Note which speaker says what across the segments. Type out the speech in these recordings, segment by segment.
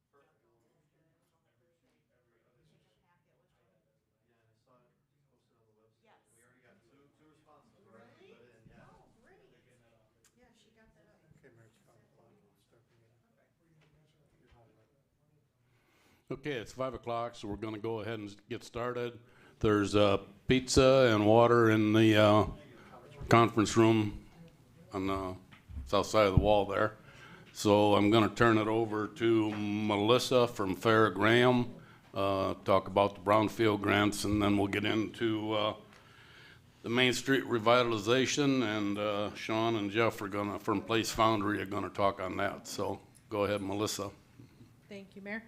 Speaker 1: Sir, thank you. All right.
Speaker 2: Yeah, and I saw it posted on the website. Yes. We already got two responses. We're already put in, yeah.
Speaker 3: Oh, great. Yeah, she got that up.
Speaker 4: Okay, Mayor, it's 5 o'clock. Start the meeting.
Speaker 5: Okay, it's 5 o'clock, so we're going to go ahead and get started. There's pizza and water in the conference room on the south side of the wall there. So I'm going to turn it over to Melissa from Fair Graham, talk about the brownfield grants, and then we'll get into the Main Street revitalization, and Sean and Jeff are gonna, from Place Foundry, are gonna talk on that. So go ahead, Melissa.
Speaker 6: Thank you, Mayor.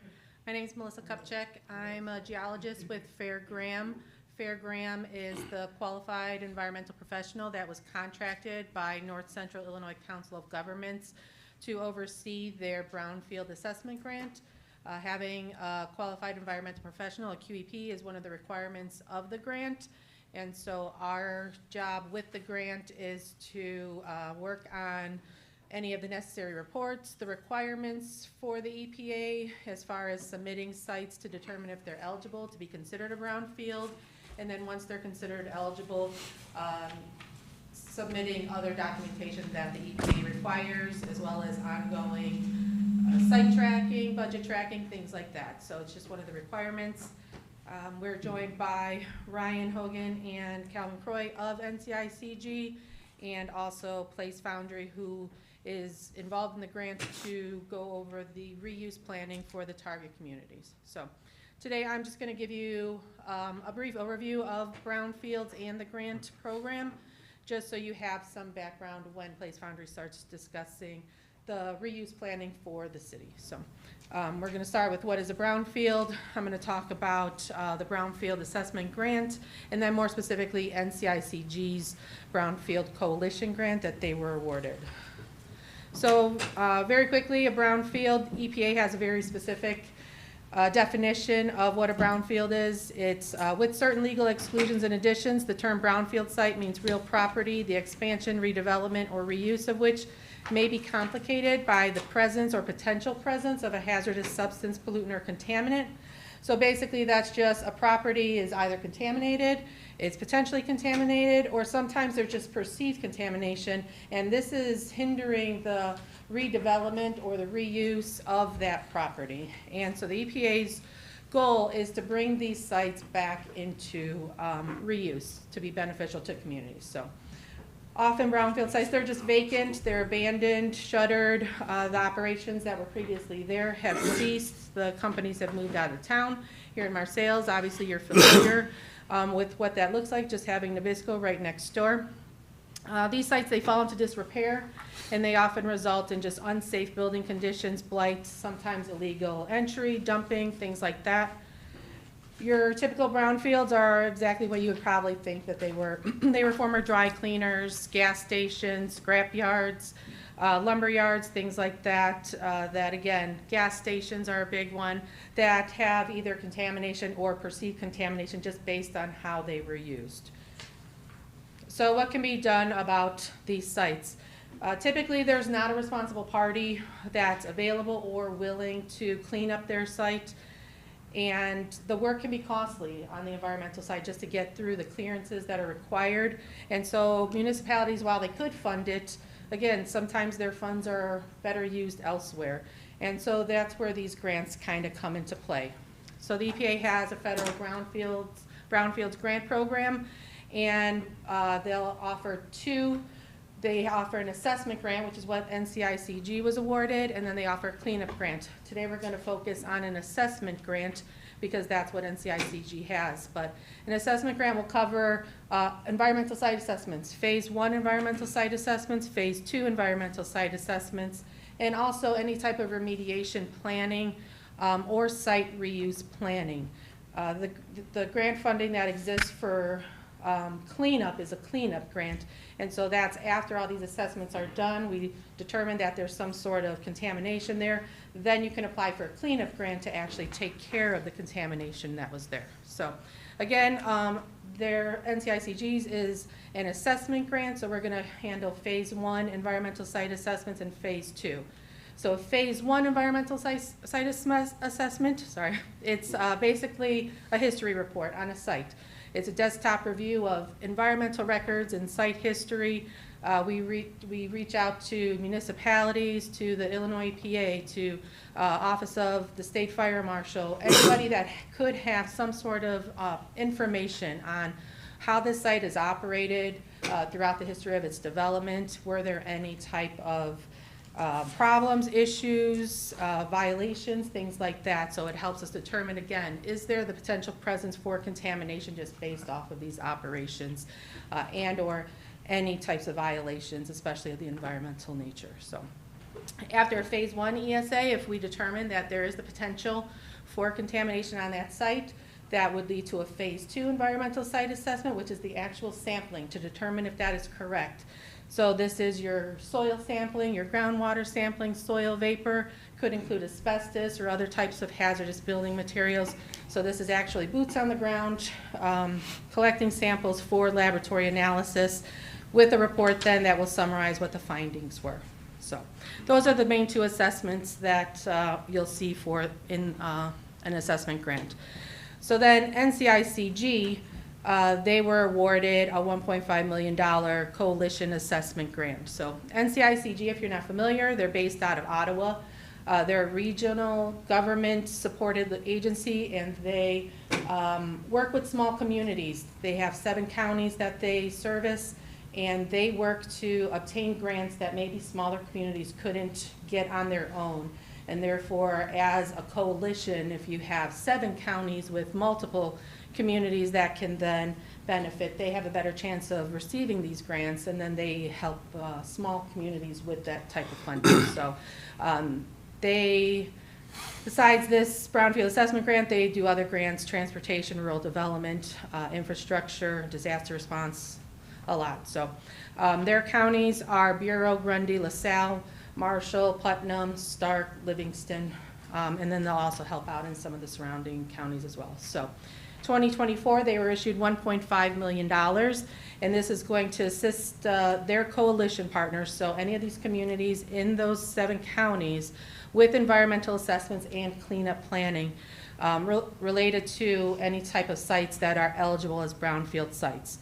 Speaker 6: My name is Melissa Kupchak. I'm a geologist with Fair Graham. Fair Graham is the qualified environmental professional that was contracted by North Central Illinois Council of Governments to oversee their brownfield assessment grant. Having a qualified environmental professional, a QEP, is one of the requirements of the grant. And so our job with the grant is to work on any of the necessary reports, the requirements for the EPA as far as submitting sites to determine if they're eligible to be considered a brownfield. And then once they're considered eligible, submitting other documentation that the EPA requires, as well as ongoing site tracking, budget tracking, things like that. So it's just one of the requirements. We're joined by Ryan Hogan and Calvin Croy of NCICG, and also Place Foundry, who is involved in the grant to go over the reuse planning for the target communities. So today I'm just going to give you a brief overview of brownfields and the grant program, just so you have some background when Place Foundry starts discussing the reuse planning for the city. So we're going to start with what is a brownfield. I'm going to talk about the brownfield assessment grant, and then more specifically NCICG's brownfield coalition grant that they were awarded. So very quickly, a brownfield, EPA has a very specific definition of what a brownfield is. It's with certain legal exclusions and additions. The term brownfield site means real property, the expansion, redevelopment, or reuse of which may be complicated by the presence or potential presence of a hazardous substance, pollutant, or contaminant. So basically that's just a property is either contaminated, it's potentially contaminated, or sometimes there's just perceived contamination, and this is hindering the redevelopment or the reuse of that property. And so the EPA's goal is to bring these sites back into reuse to be beneficial to communities. So often brownfield sites, they're just vacant, they're abandoned, shuttered. The operations that were previously there have ceased. The companies have moved out of town. Here in Marseilles, obviously you're familiar with what that looks like, just having Nabisco right next door. These sites, they fall into disrepair, and they often result in just unsafe building conditions, blight, sometimes illegal entry, dumping, things like that. Your typical brownfields are exactly what you would probably think that they were. They were former dry cleaners, gas stations, scrap yards, lumber yards, things like that. That again, gas stations are a big one that have either contamination or perceived contamination just based on how they were used. So what can be done about these sites? Typically, there's not a responsible party that's available or willing to clean up their site. And the work can be costly on the environmental side just to get through the clearances that are required. And so municipalities, while they could fund it, again, sometimes their funds are better used elsewhere. And so that's where these grants kind of come into play. So the EPA has a federal brownfields grant program, and they'll offer two. They offer an assessment grant, which is what NCICG was awarded, and then they offer a cleanup grant. Today we're going to focus on an assessment grant because that's what NCICG has. But an assessment grant will cover environmental site assessments, phase 1 environmental site assessments, phase 2 environmental site assessments, and also any type of remediation planning or site reuse planning. The grant funding that exists for cleanup is a cleanup grant. And so that's after all these assessments are done, we determine that there's some sort of contamination there, then you can apply for a cleanup grant to actually take care of the contamination that was there. So again, their NCICG's is an assessment grant, so we're gonna handle phase 1 environmental site assessments and phase 2. So phase 1 environmental site assessment, it's basically a history report on a site. It's a desktop review of environmental records and site history. We reach out to municipalities, to the Illinois EPA, to Office of the State Fire Marshal, anybody that could have some sort of information on how this site is operated throughout the history of its development. Were there any type of problems, issues, violations, things like that. So it helps us determine, again, is there the potential presence for contamination just based off of these operations and or any types of violations, especially of the environmental nature. So after phase 1 ESA, if we determine that there is the potential for contamination on that site, that would lead to a phase 2 environmental site assessment, which is the actual sampling to determine if that is correct. So this is your soil sampling, your groundwater sampling, soil vapor, could include asbestos or other types of hazardous building materials. So this is actually boots on the ground, collecting samples for laboratory analysis with a report then that will summarize what the findings were. So those are the main 2 assessments that you'll see for in an assessment grant. So then NCICG, they were awarded a $1.5 million coalition assessment grant. So NCICG, if you're not familiar, they're based out of Ottawa. They're a regional government-supported agency, and they work with small communities. They have 7 counties that they service, and they work to obtain grants that maybe smaller communities couldn't get on their own. And therefore, as a coalition, if you have 7 counties with multiple communities that can then benefit, they have a better chance of receiving these grants, and then they help small communities with that type of funding. So they, besides this brownfield assessment grant, they do other grants, transportation, rural development, infrastructure, disaster response, a lot. So their counties are Bureau, Grundy, LaSalle, Marshall, Putnam, Stark, Livingston, and then they'll also help out in some of the surrounding counties as well. So 2024, they were issued $1.5 million, and this is going to assist their coalition partners, so any of these communities in those 7 counties with environmental assessments and cleanup planning related to any type of sites that are eligible as brownfield sites.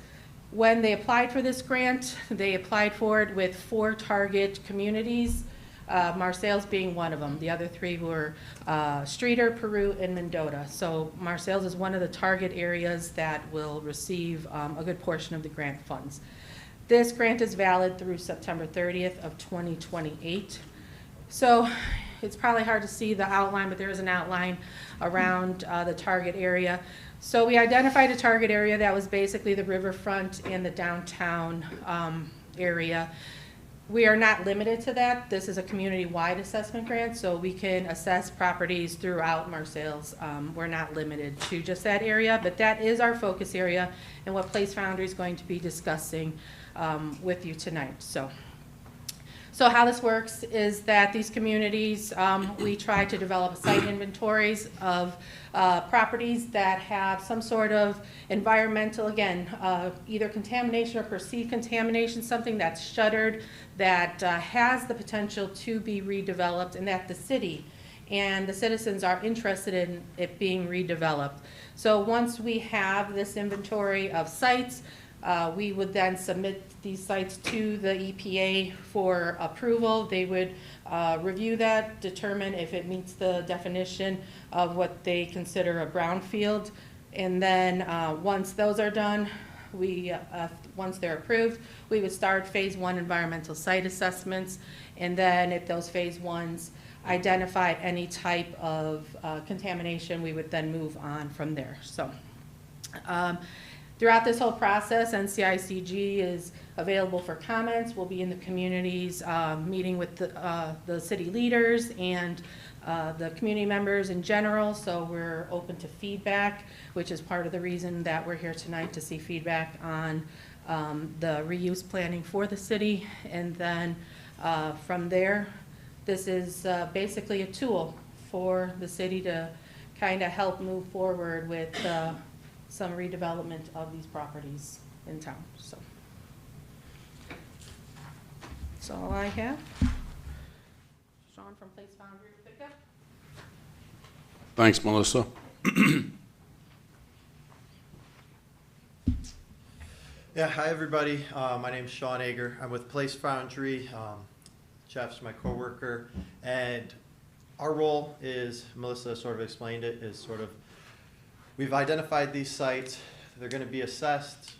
Speaker 6: When they applied for this grant, they applied for it with 4 target communities, Marseilles being one of them. The other 3 were Streeter, Peru, and Mendota. So Marseilles is one of the target areas that will receive a good portion of the grant funds. This grant is valid through September 30th of 2028. So it's probably hard to see the outline, but there is an outline around the target area. So we identified a target area that was basically the riverfront and the downtown area. We are not limited to that. This is a community-wide assessment grant, so we can assess properties throughout Marseilles. We're not limited to just that area, but that is our focus area and what Place Foundry is going to be discussing with you tonight. So how this works is that these communities, we try to develop site inventories of properties that have some sort of environmental, again, either contamination or perceived contamination, something that's shuttered, that has the potential to be redeveloped, and that the city and the citizens are interested in it being redeveloped. So once we have this inventory of sites, we would then submit these sites to the EPA for approval. They would review that, determine if it meets the definition of what they consider a brownfield. And then once those are done, once they're approved, we would start phase 1 environmental site assessments. And then if those phase 1s identify any type of contamination, we would then move on from there. So throughout this whole process, NCICG is available for comments. We'll be in the communities, meeting with the city leaders and the community members in general, so we're open to feedback, which is part of the reason that we're here tonight, to see feedback on the reuse planning for the city. And then from there, this is basically a tool for the city to kind of help move forward with some redevelopment of these properties in town. So that's all I have. Sean from Place Foundry will pick up.
Speaker 5: Thanks, Melissa.
Speaker 2: Yeah, hi everybody. My name's Sean Ager. I'm with Place Foundry. Jeff's my coworker, and our role is, Melissa sort of explained it, is sort of, we've identified these sites. They're going to be assessed.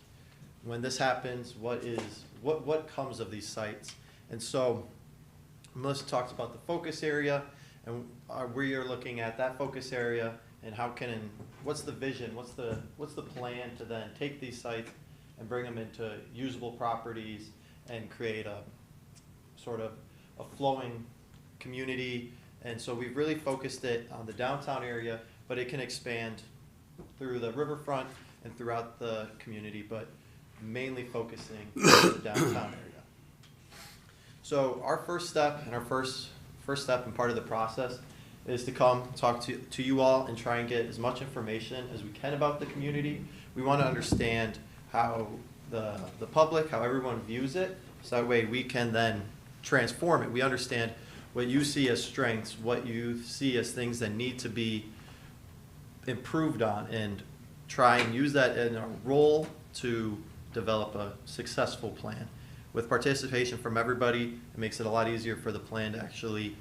Speaker 2: When this happens, what comes of these sites? And so Melissa talks about the focus area, and we are looking at that focus area and what's the vision, what's the plan to then take these sites and bring them into usable properties and create a sort of a flowing community. And so we've really focused it on the downtown area, but it can expand through the riverfront and throughout the community, but mainly focusing on the downtown area. So our first step and our first step and part of the process is to come talk to you all and try and get as much information as we can about the community. We want to understand how the public, how everyone views it, so that way we can then transform it. We understand what you see as strengths, what you see as things that need to be improved on, and try and use that in our role to develop a successful plan. With participation from everybody, it makes it a lot easier for the plan to actually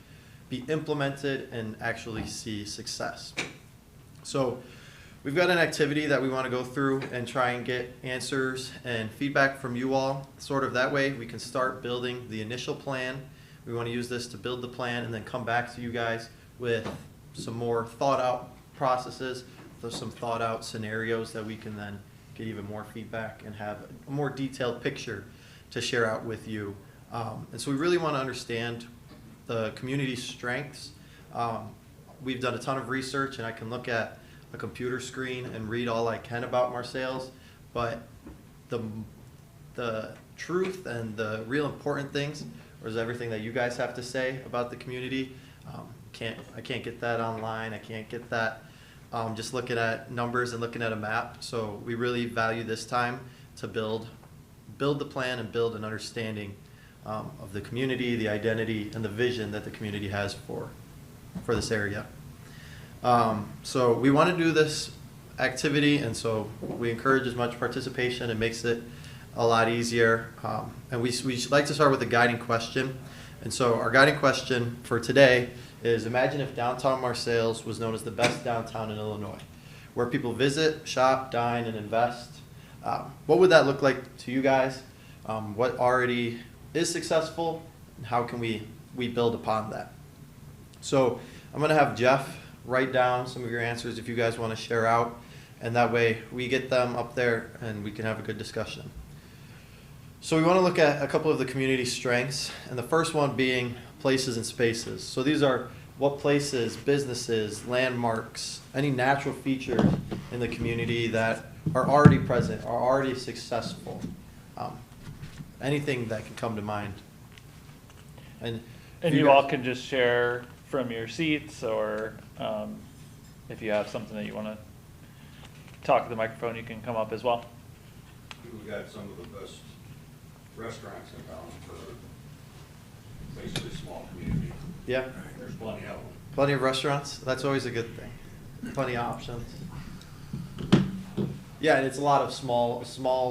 Speaker 2: be implemented and actually see success. So we've got an activity that we want to go through and try and get answers and feedback from you all. Sort of that way we can start building the initial plan. We want to use this to build the plan and then come back to you guys with some more thought out processes, some thought out scenarios that we can then get even more feedback and have a more detailed picture to share out with you. And so we really want to understand the community's strengths. We've done a ton of research, and I can look at a computer screen and read all I can about Marseilles, but the truth and the real important things is everything that you guys have to say about the community. I can't get that online. I can't get that just looking at numbers and looking at a map. So we really value this time to build the plan and build an understanding of the community, the identity, and the vision that the community has for this area. So we want to do this activity, and so we encourage as much participation. It makes it a lot easier. And we like to start with a guiding question. And so our guiding question for today is, imagine if downtown Marseilles was known as the best downtown in Illinois, where people visit, shop, dine, and invest. What would that look like to you guys? What already is successful, and how can we build upon that? So I'm going to have Jeff write down some of your answers if you guys want to share out, and that way we get them up there and we can have a good discussion. So we want to look at a couple of the community strengths, and the first one being places and spaces. So these are what places, businesses, landmarks, any natural features in the community that are already present, are already successful. Anything that can come to mind. And
Speaker 7: you all can just share from your seats, or if you have something that you want to talk to the microphone, you can come up as well.
Speaker 8: We've got some of the best restaurants in town for basically a small community.
Speaker 2: Yeah.
Speaker 8: There's plenty of them.
Speaker 2: Plenty of restaurants. That's always a good thing. Plenty of options. Yeah, and it's a lot of small,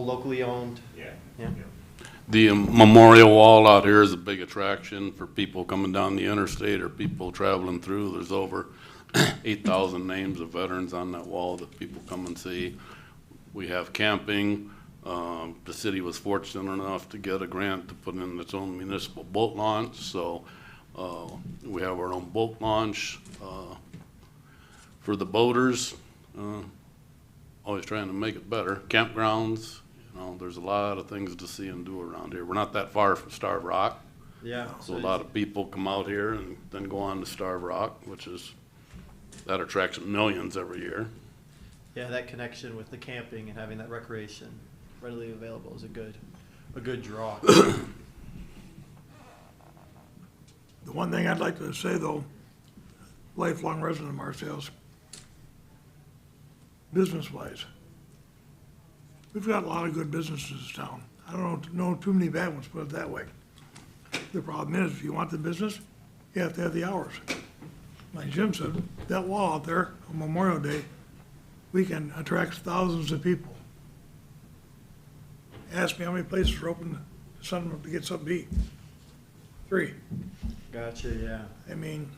Speaker 2: locally owned.
Speaker 8: Yeah.
Speaker 2: Yeah.
Speaker 5: The memorial wall out here is a big attraction for people coming down the interstate or people traveling through. There's over 8,000 names of veterans on that wall that people come and see. We have camping. The city was fortunate enough to get a grant to put in its own municipal boat launch, so we have our own boat launch for the boaters. always trying to make it better. Campgrounds, you know, there's a lot of things to see and do around here. We're not that far from Starved Rock,
Speaker 2: Yeah.
Speaker 5: so a lot of people come out here and then go on to Starved Rock, that attracts millions every year.
Speaker 2: Yeah, that connection with the camping and having that recreation readily available is a good draw.
Speaker 1: The one thing I'd like to say, though, lifelong resident of Marseilles, business-wise, we've got a lot of good businesses in this town. I don't know too many bad ones, put it that way. The problem is, if you want the business, you have to have the hours. Like Jim said, that wall out there on Memorial Day weekend attracts thousands of people. Ask me how many places are open Sunday to get something to eat. 3.
Speaker 2: Gotcha, yeah.
Speaker 1: I mean,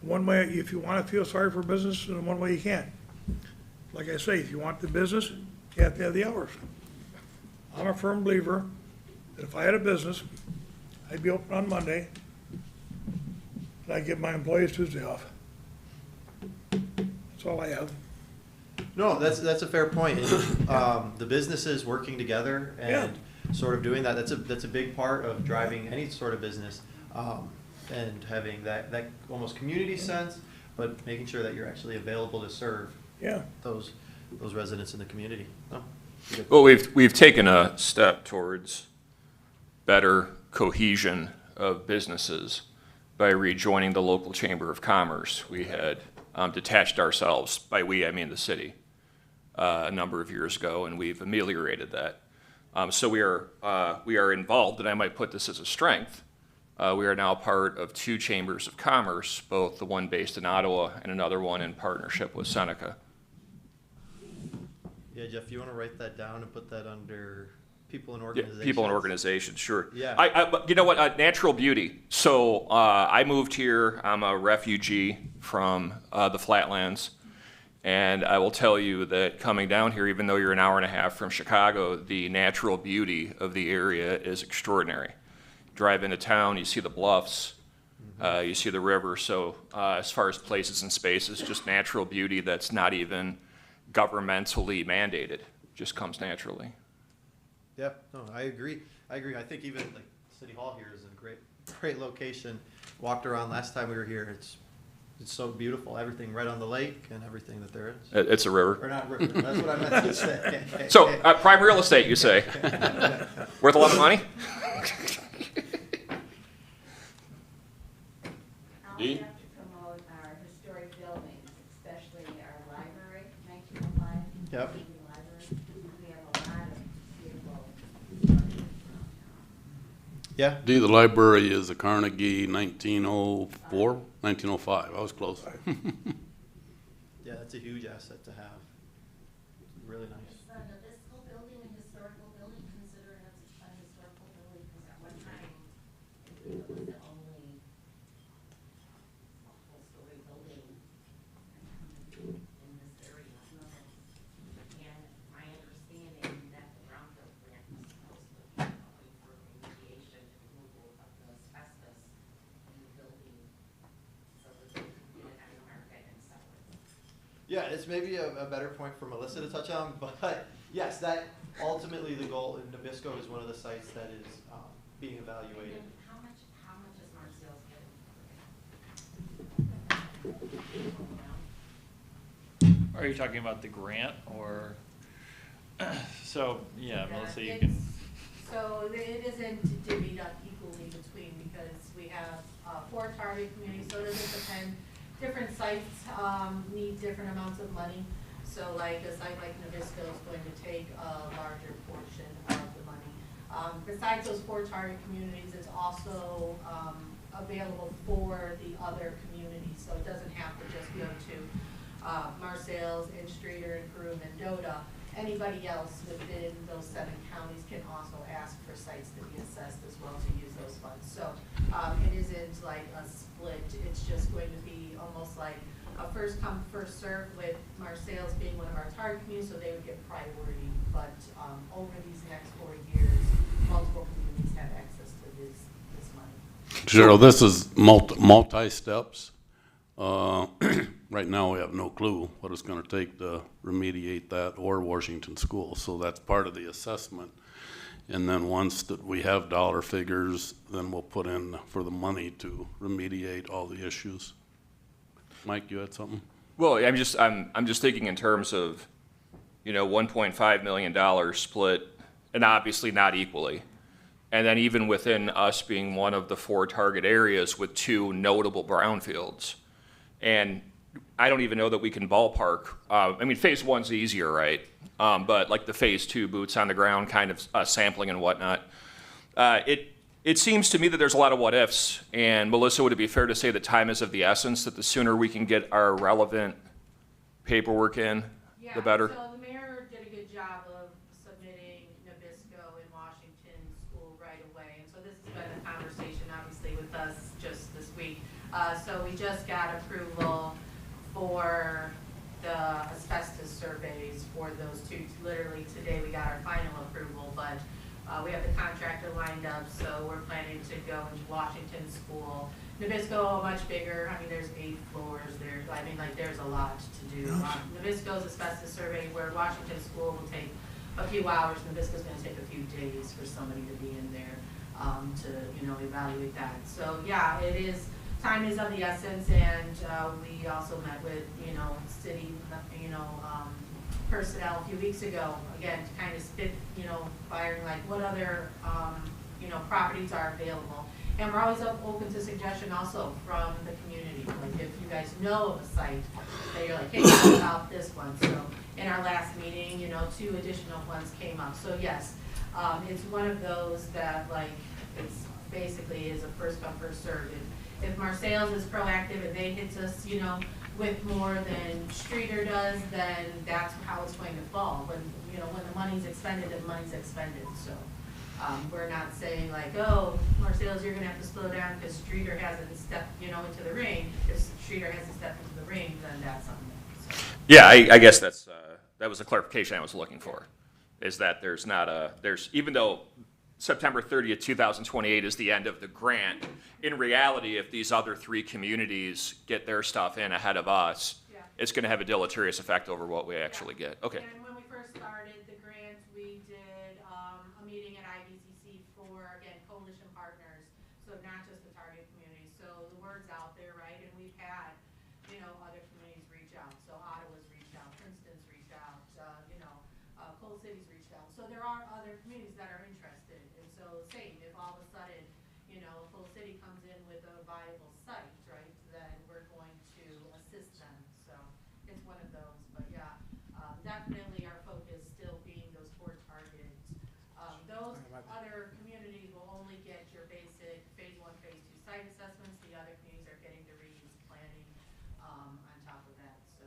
Speaker 1: one way, if you want to feel sorry for business, then one way you can't. Like I say, if you want the business, you have to have the hours. I'm a firm believer that if I had a business, I'd be open on Monday, and I'd give my employees Tuesday off. That's all I have.
Speaker 2: No, that's a fair point. The businesses working together and sort of doing that, that's a big part of driving any sort of business. And having that almost community sense, but making sure that you're actually available to serve
Speaker 1: Yeah,
Speaker 2: those residents in the community. No, good.
Speaker 9: Well, we've taken a step towards better cohesion of businesses by rejoining the local Chamber of Commerce. We had detached ourselves, by we, I mean the city, a number of years ago, and we've ameliorated that. So we are involved, and I might put this as a strength. We are now part of 2 chambers of commerce, both the one based in Ottawa and another one in partnership with Seneca.
Speaker 2: Yeah, Jeff, you want to write that down and put that under people and
Speaker 9: Yeah,
Speaker 2: organizations?
Speaker 9: people and organizations, sure.
Speaker 2: Yeah.
Speaker 9: But you know what? Natural beauty. So I moved here. I'm a refugee from the Flatlands. And I will tell you that coming down here, even though you're an hour and a half from Chicago, the natural beauty of the area is extraordinary. Drive into town, you see the bluffs, you see the river. So as far as places and spaces, just natural beauty that's not even governmentally mandated, just comes naturally.
Speaker 2: Yeah, no, I agree. I think even like City Hall here is a great location. Walked around last time we were here. It's so beautiful. Everything right on the lake and everything that there is.
Speaker 9: It's a river.
Speaker 2: Or not river. That's what I meant to say.
Speaker 9: So prime real estate, you say? Worth a lot of money?
Speaker 5: Dean?
Speaker 3: I'll have to promote our historic buildings, especially our library, 1905.
Speaker 2: Yep.
Speaker 3: Library. We have a lot of beautiful structures around town.
Speaker 2: Yeah.
Speaker 5: The library is a Carnegie 1904, 1905. I was close.
Speaker 2: Yeah, that's a huge asset to have. Really nice.
Speaker 3: Is the Nabisco building a historical building, considered as a historical building, because at one time, it was the only full-story building in this area. And my understanding that the Brownfield grant was supposed to be looking for remediation and removal of the asbestos in the building, so that they could get it on the market and sell it.
Speaker 2: Yeah, it's maybe a better point for Melissa to touch on, but yes, that ultimately the goal in Nabisco is one of the sites that is being evaluated.
Speaker 3: And how much is Marseilles getting?
Speaker 7: Are you talking about the grant or? So, yeah, Melissa, you
Speaker 6: It's-
Speaker 7: can,
Speaker 6: So it isn't divvied up equally between, because we have 4 target communities, so it doesn't depend. Different sites need different amounts of money. So like a site like Nabisco is going to take a larger portion of the money. Besides those 4 target communities, it's also available for the other communities. So it doesn't have to just go to Marseilles, and Streator, and Peru, Mendota. Anybody else within those 7 counties can also ask for sites to be assessed as well to use those funds. So it isn't like a split, it's just going to be almost like a first come, first served, with Marseilles being one of our target communities, so they would get priority. But over these next 4 years, multiple communities have access to this money.
Speaker 5: Cheryl, this is multi-steps. right now we have no clue what it's gonna take to remediate that or Washington School, so that's part of the assessment. And then once that we have dollar figures, then we'll put in for the money to remediate all the issues. Mike, you had something?
Speaker 9: Well, I'm just thinking in terms of, $1.5 million split, and obviously not equally. And then even within us being one of the 4 target areas with 2 notable brownfields. And I don't even know that we can ballpark. Phase 1's easier, right? But like the phase 2 boots on the ground kind of sampling and whatnot. It seems to me that there's a lot of what ifs. And Melissa, would it be fair to say that time is of the essence, that the sooner we can get our relevant paperwork in, the better?
Speaker 6: So the mayor did a good job of submitting Nabisco and Washington School right away. And so this has been a conversation, obviously, with us just this week. So we just got approval for the asbestos surveys for those 2. Literally today we got our final approval, but we have the contractor lined up, so we're planning to go into Washington School. Nabisco, much bigger. There's 8 floors there. There's a lot to do. Nabisco's asbestos survey, where Washington School will take a few hours. Nabisco's going to take a few days for somebody to be in there to evaluate that. So yeah, it is. Time is of the essence, and we also met with city personnel a few weeks ago, again, to kind of spit firing like what other properties are available. And we're always open to suggestion also from the community. Like if you guys know of a site that you're like, hey, what about this one? So in our last meeting, 2 additional ones came up. So yes, it's one of those that it's basically is a first come first served. If Marseilles is proactive and they hit us, with more than Streeter does, then that's how it's going to fall. When the money's expended, the money's expended. So we're not saying like, oh, Marseilles, you're going to have to slow down because Streeter hasn't stepped, into the ring. If Streeter hasn't stepped into the ring, then that's something. So.
Speaker 9: Yeah, I guess that was a clarification I was looking for, is that even though September 30th, 2028 is the end of the grant, in reality, if these other 3 communities get their stuff in ahead of us, it's going to have a deleterious effect over what we actually get. Okay.
Speaker 6: And when we first started the grant, we did a meeting at IBCC for, again, coalition partners, so not just the target communities. So the word's out there, right? And we've had, other communities reach out. So Ottawa's reached out, Princeton's reached out, Coal City's reached out. So there are other communities that are interested. And so same, if all of a sudden, Coal City comes in with a viable site, right, then we're going to assist them. So it's one of those. But yeah, definitely our focus still being those 4 targets. Those other communities will only get your basic phase 1, phase 2 site assessments. The other communities are getting the reuse planning on top of that. So.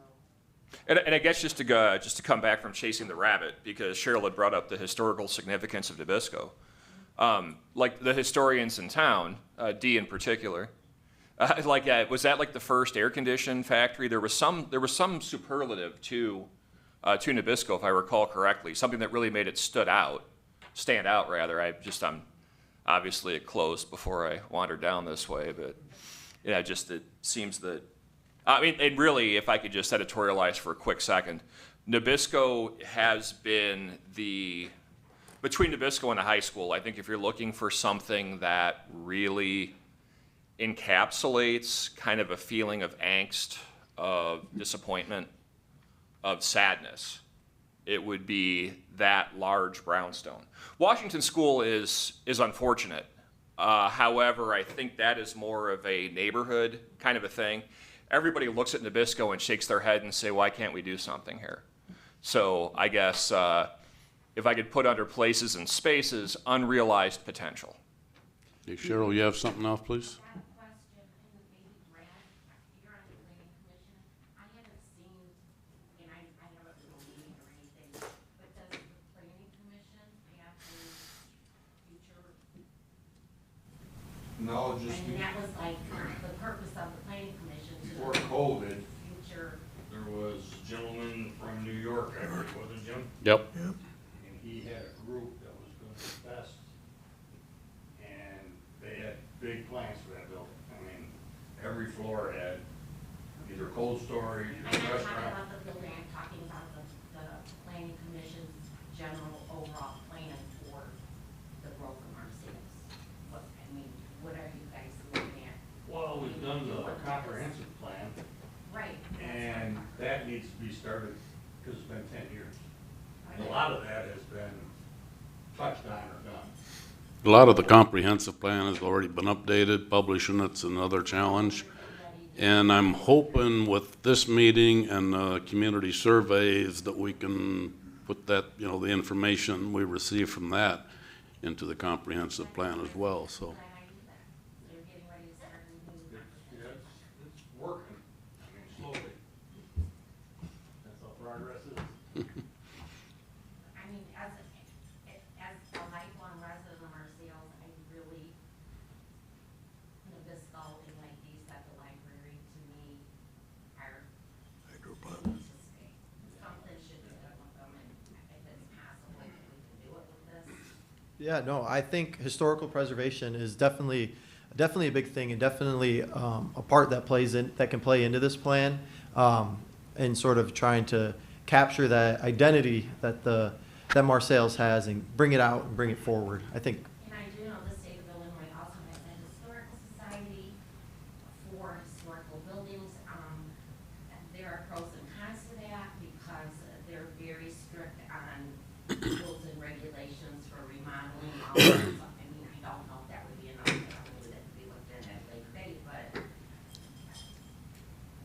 Speaker 9: And I guess just to come back from chasing the rabbit, because Cheryl had brought up the historical significance of Nabisco. Like the historians in town, D in particular, was that like the first air-conditioned factory? There was some superlative to Nabisco, if I recall correctly, something that really made it stand out. Obviously it closed before I wandered down this way, but it seems that. And really, if I could just editorialize for a quick second, Nabisco has been between Nabisco and the high school, I think if you're looking for something that really encapsulates kind of a feeling of angst, of disappointment, of sadness, it would be that large brownstone. Washington School is unfortunate. However, I think that is more of a neighborhood kind of a thing. Everybody looks at Nabisco and shakes their head and say, why can't we do something here? So I guess if I could put under places and spaces, unrealized potential.
Speaker 5: Hey, Cheryl, you have something else, please?
Speaker 3: I have a question, and maybe Brad, you're on the planning commission. I haven't seen, and I haven't been to a meeting or anything, but does the planning commission have any future?
Speaker 8: No, just
Speaker 3: And that was like the purpose of the planning commission to.
Speaker 8: before COVID,
Speaker 3: Future.
Speaker 8: there was a gentleman from New York, I heard, wasn't Jim?
Speaker 5: Yep.
Speaker 8: And he had a group that was gonna invest, and they had big plans for that building. Every floor had either cold storage,
Speaker 3: I'm not talking
Speaker 8: restaurant.
Speaker 3: about the building, I'm talking about the planning commission's general overall plan for the growth of Marseilles. What, I mean, what are you guys looking at?
Speaker 8: Well, we've done the comprehensive plan,
Speaker 3: Right.
Speaker 8: and that needs to be started, because it's been 10 years. And a lot of that has been touched on or done.
Speaker 5: A lot of the comprehensive plan has already been updated, publishing it's another challenge. And I'm hoping with this meeting and the community surveys that we can put that, you know, the information we receive from that into the comprehensive plan as well, so.
Speaker 3: They're getting ready to start a new.
Speaker 8: Yeah, it's working, I mean, slowly. That's how progress is.
Speaker 3: I mean, as a lifelong resident of Marseilles, I really, Nabisco and like these at the library, to me, are need to stay. Something should be done with them, and if it's possible, we can do it with this.
Speaker 2: Yeah, no, I think historical preservation is definitely a big thing, and definitely a part that can play into this plan, and sort of trying to capture that identity that Marseilles has and bring it out and bring it forward. I think.
Speaker 3: And I do know the state of Illinois also has a historical society for historical buildings. There are pros and cons to that because they're very strict on rules and regulations for remodeling. All that stuff. I mean, I don't know if that would be enough. That would be looked at a later date, but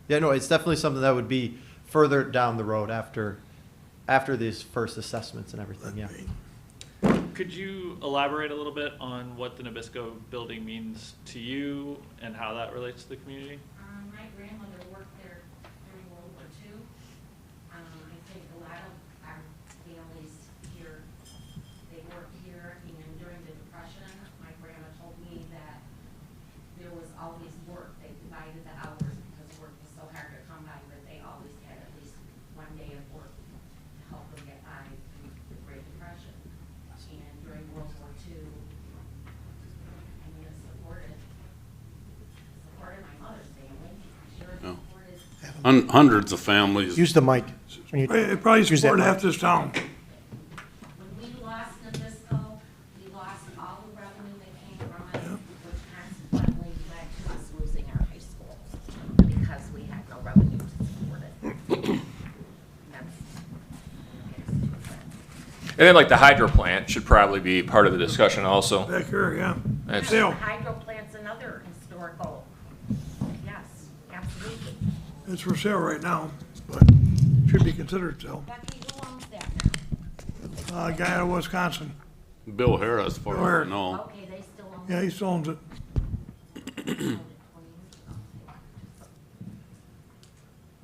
Speaker 2: Yeah, no, it's definitely something that would be further down the road after these first assessments and everything, yeah.
Speaker 7: Could you elaborate a little bit on what the Nabisco building means to you and how that relates to the community?
Speaker 3: my grandmother worked there during World War II. I think a lot of our families here, they worked here, and during the Depression, my grandma told me that there was always work. They divided the hours because work was so hard to come by, but they always had at least one day of work to help them get by through the Great Depression. And during World War II, I mean, it supported my mother's family. I'm sure it
Speaker 5: Yeah.
Speaker 3: supported.
Speaker 5: Hundreds of families.
Speaker 4: Use the mic. When you-
Speaker 1: It probably
Speaker 4: use that
Speaker 1: supported
Speaker 4: mic.
Speaker 1: half this town.
Speaker 3: When we lost Nabisco, we lost all the revenue that came from it, which consequently led to us losing our high school because we had no revenue to support it.
Speaker 9: And then like the hydro plant should probably be part of the discussion also.
Speaker 1: Back here, yeah.
Speaker 9: That's-
Speaker 3: The
Speaker 1: Still,
Speaker 3: hydro plant's another historical, yes, absolutely.
Speaker 1: it's for sale right now, but should be considered sale.
Speaker 3: Becky, who owns that
Speaker 1: A guy out of Wisconsin,
Speaker 5: Bill Harris, for
Speaker 1: Bill
Speaker 5: all I
Speaker 1: Harris.
Speaker 3: now?
Speaker 5: know.
Speaker 3: Okay, they still own it.
Speaker 1: yeah, he still owns it.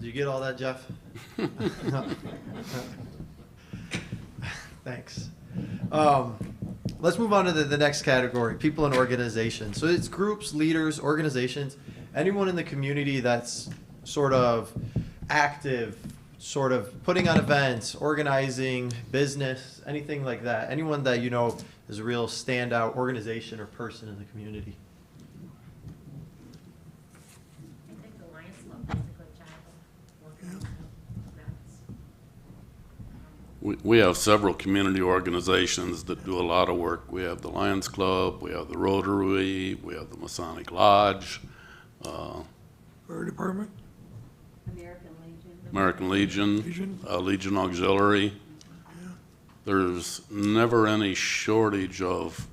Speaker 2: Did you get all that, Jeff? Thanks. Let's move on to the next category, people and organizations. So it's groups, leaders, organizations, anyone in the community that's sort of active, sort of putting on events, organizing, business, anything like that. Anyone that you know is a real standout organization or person in the community.
Speaker 3: I think the Lions Club does a good job of working on events.
Speaker 5: We have several community organizations that do a lot of work. We have the Lions Club, we have the Rotary, we have the Masonic Lodge,
Speaker 1: Fire department,
Speaker 5: American Legion,
Speaker 1: Legion.
Speaker 5: Legion Auxiliary. There's never any shortage of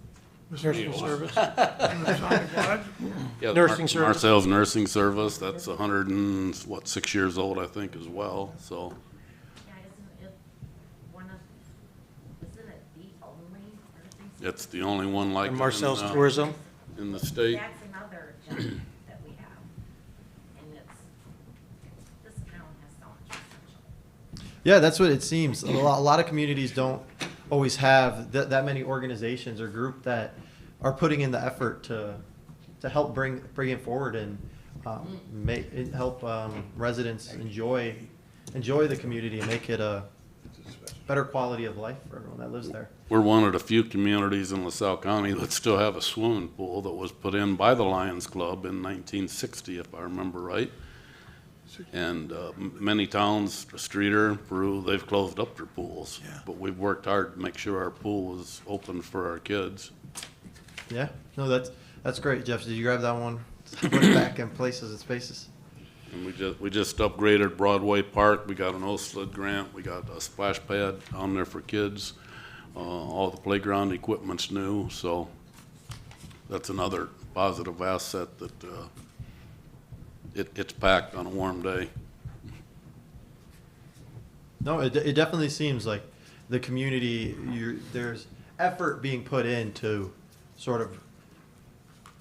Speaker 4: Nursing service.
Speaker 1: Masonic Lodge.
Speaker 5: yeah,
Speaker 4: Nursing service.
Speaker 5: Marseilles Nursing Service. That's 6 years old, I think, as well. So
Speaker 3: Yeah, isn't it one of, isn't it the only nursing
Speaker 5: it's the only one like
Speaker 4: And
Speaker 5: it
Speaker 4: Marseilles
Speaker 5: in,
Speaker 4: Tourism.
Speaker 5: in the state.
Speaker 3: That's another job that we have, and this town has so much potential.
Speaker 2: Yeah, that's what it seems. A lot of communities don't always have that many organizations or group that are putting in the effort to help bring it forward and help residents enjoy the community and make it a better quality of life for everyone that lives there.
Speaker 5: We're one of the few communities in LaSalle County that still have a swimming pool that was put in by the Lions Club in 1960, if I remember right. And many towns, Streeter, Peru, they've closed up their pools.
Speaker 1: Yeah.
Speaker 5: But we've worked hard to make sure our pool is open for our kids.
Speaker 2: Yeah, no, that's great, Jeff. Did you grab that one? Put it back in places and spaces.
Speaker 5: And we just upgraded Broadway Park. We got an OSLID grant. We got a splash pad down there for kids. All the playground equipment's new, so that's another positive asset that it's packed on a warm day.
Speaker 2: No, it definitely seems like the community, there's effort being put in to sort of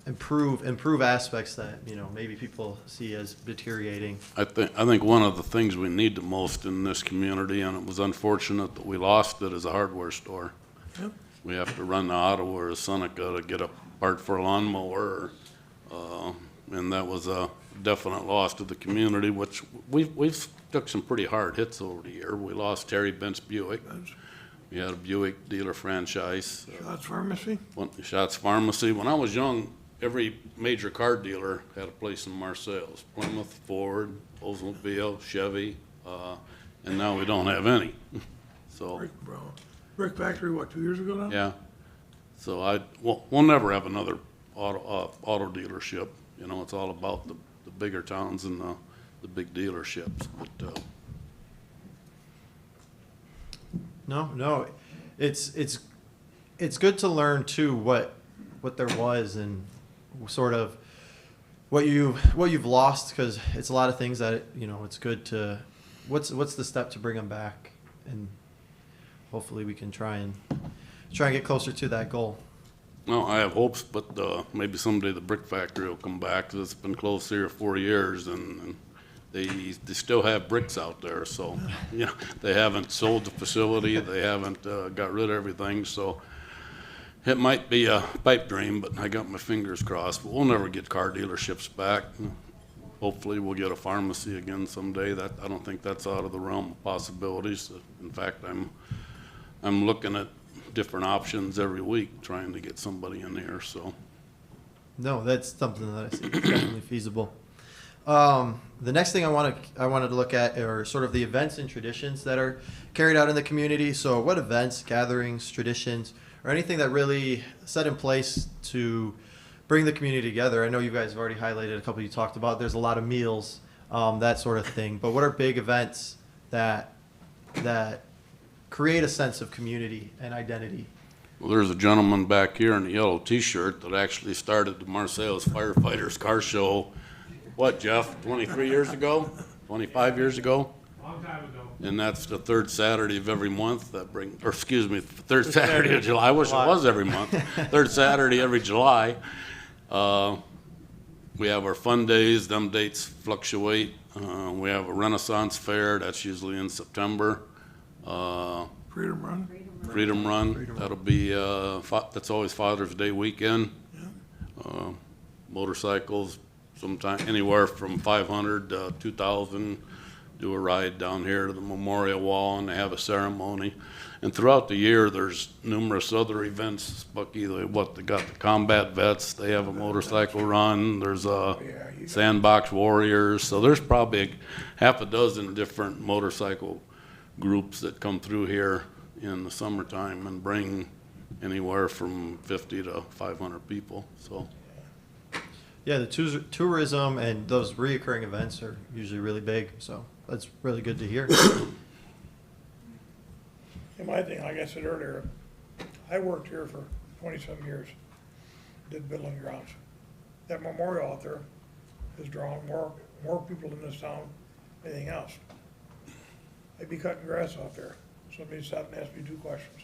Speaker 2: improve aspects that, you know, maybe people see as deteriorating.
Speaker 5: I think one of the things we need the most in this community, and it was unfortunate that we lost it, is a hardware store.
Speaker 1: Yep.
Speaker 5: We have to run to Ottawa or Seneca to get a part for a lawnmower, and that was a definite loss to the community, which we've took some pretty hard hits over the year. We lost Terry Bent's Buick. We had a Buick dealer franchise.
Speaker 1: Shots Pharmacy?
Speaker 5: Shots Pharmacy. When I was young, every major car dealer had a place in Marseilles. Plymouth, Ford, Oldsmobile, Chevy, and now we don't have any. So,
Speaker 1: Brick Factory, what, 2 years ago now?
Speaker 5: yeah. So we'll never have another auto dealership. You know, it's all about the bigger towns and the big dealerships. But
Speaker 2: No, it's good to learn too what there was and sort of what you've lost, because it's a lot of things that, you know, it's good to what's the step to bring them back, and hopefully we can try and get closer to that goal.
Speaker 5: well, I have hopes, but maybe someday the brick factory will come back, 'cause it's been closed 3 or 4 years, and they still have bricks out there. So, you know, they haven't sold the facility, they haven't got rid of everything. So it might be a pipe dream, but I got my fingers crossed. But we'll never get car dealerships back. Hopefully, we'll get a pharmacy again someday. That I don't think that's out of the realm of possibilities. In fact, I'm looking at different options every week, trying to get somebody in here. So,
Speaker 2: No, that's something that I see definitely feasible. The next thing I wanted to look at are sort of the events and traditions that are carried out in the community. So what events, gatherings, traditions, or anything that really set in place to bring the community together? I know you guys have already highlighted a couple you talked about. There's a lot of meals, that sort of thing. But what are big events that create a sense of community and identity?
Speaker 5: well, there's a gentleman back here in the yellow T-shirt that actually started the Marseilles Firefighters Car Show. What, Jeff? 23 years ago? 25 years ago?
Speaker 8: Long time ago.
Speaker 5: And that's the third Saturday of every month third Saturday of July. I wish it was every month. Third Saturday every July. We have our fun days. Them dates fluctuate. We have a Renaissance Fair. That's usually in September.
Speaker 1: Freedom Run?
Speaker 5: Freedom Run. That'll be, that's always Father's Day weekend. Motorcycles, sometime anywhere from 500 to 2,000. Do a ride down here to the memorial wall, and they have a ceremony. And throughout the year, there's numerous other events. Bucky, they got the combat vets. They have a motorcycle run. There's sandbox warriors. So there's probably half a dozen different motorcycle groups that come through here in the summertime and bring anywhere from 50 to 500 people. So.
Speaker 2: Yeah, the tourism and those reoccurring events are usually really big, so that's really good to hear.
Speaker 1: And my thing, like I said earlier, I worked here for 20-some years, did building grounds. That memorial out there has drawn more people in this town than anything else. I'd be cutting grass out there. Somebody sat and asked me 2 questions.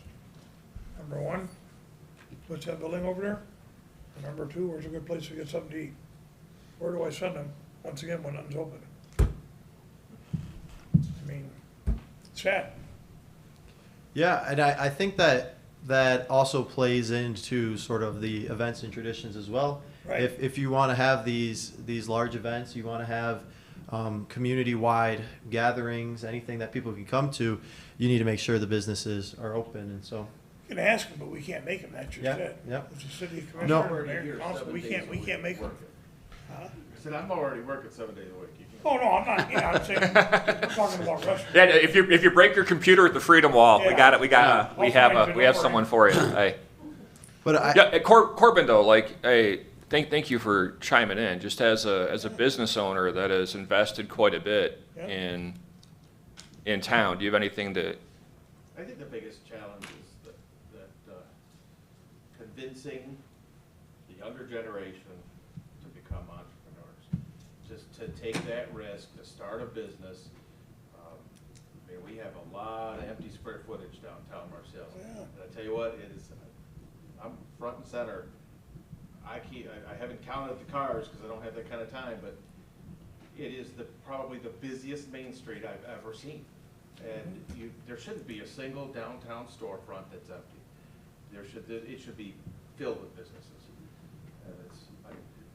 Speaker 1: Number 1, what's that building over there? And number 2, where's a good place to get something to eat? Where do I send them, once again, when nothing's open? I mean, it's sad.
Speaker 2: Yeah, and I think that also plays into sort of the events and traditions as well.
Speaker 1: Right.
Speaker 2: If you want to have these large events, you want to have community-wide gatherings, anything that people can come to, you need to make sure the businesses are open, and so.
Speaker 1: You can ask them, but we can't make them, that's just
Speaker 2: Yeah,
Speaker 1: it.
Speaker 2: yeah.
Speaker 1: It's a city
Speaker 2: No.
Speaker 1: commissioner, mayor, council, we can't make them.
Speaker 10: I said, I'm already working 7 days a week. You can-
Speaker 1: Oh, no, I'm not, yeah, I'm saying, I'm talking about restaurants.
Speaker 9: Yeah, if you break your computer at the Freedom Wall, we
Speaker 1: Yeah.
Speaker 9: got it. We
Speaker 1: I'll
Speaker 9: have
Speaker 1: find you,
Speaker 9: we have
Speaker 1: don't
Speaker 9: someone
Speaker 1: worry.
Speaker 9: for you. Hey.
Speaker 2: But I,
Speaker 9: Yeah, Corbin though, like, hey, thank you for chiming in. Just as a business owner that has invested quite a bit
Speaker 1: Yeah.
Speaker 9: in town, do you have anything to?
Speaker 10: I think the biggest challenge is that convincing the younger generation to become entrepreneurs, just to take that risk, to start a business. I mean, we have a lot of empty square footage downtown Marseilles.
Speaker 1: Yeah.
Speaker 10: And I tell you what, it is, I'm front and center. I haven't counted the cars because I don't have that kind of time, but it is probably the busiest main street I've ever seen. And there shouldn't be a single downtown storefront that's empty. It should be filled with businesses.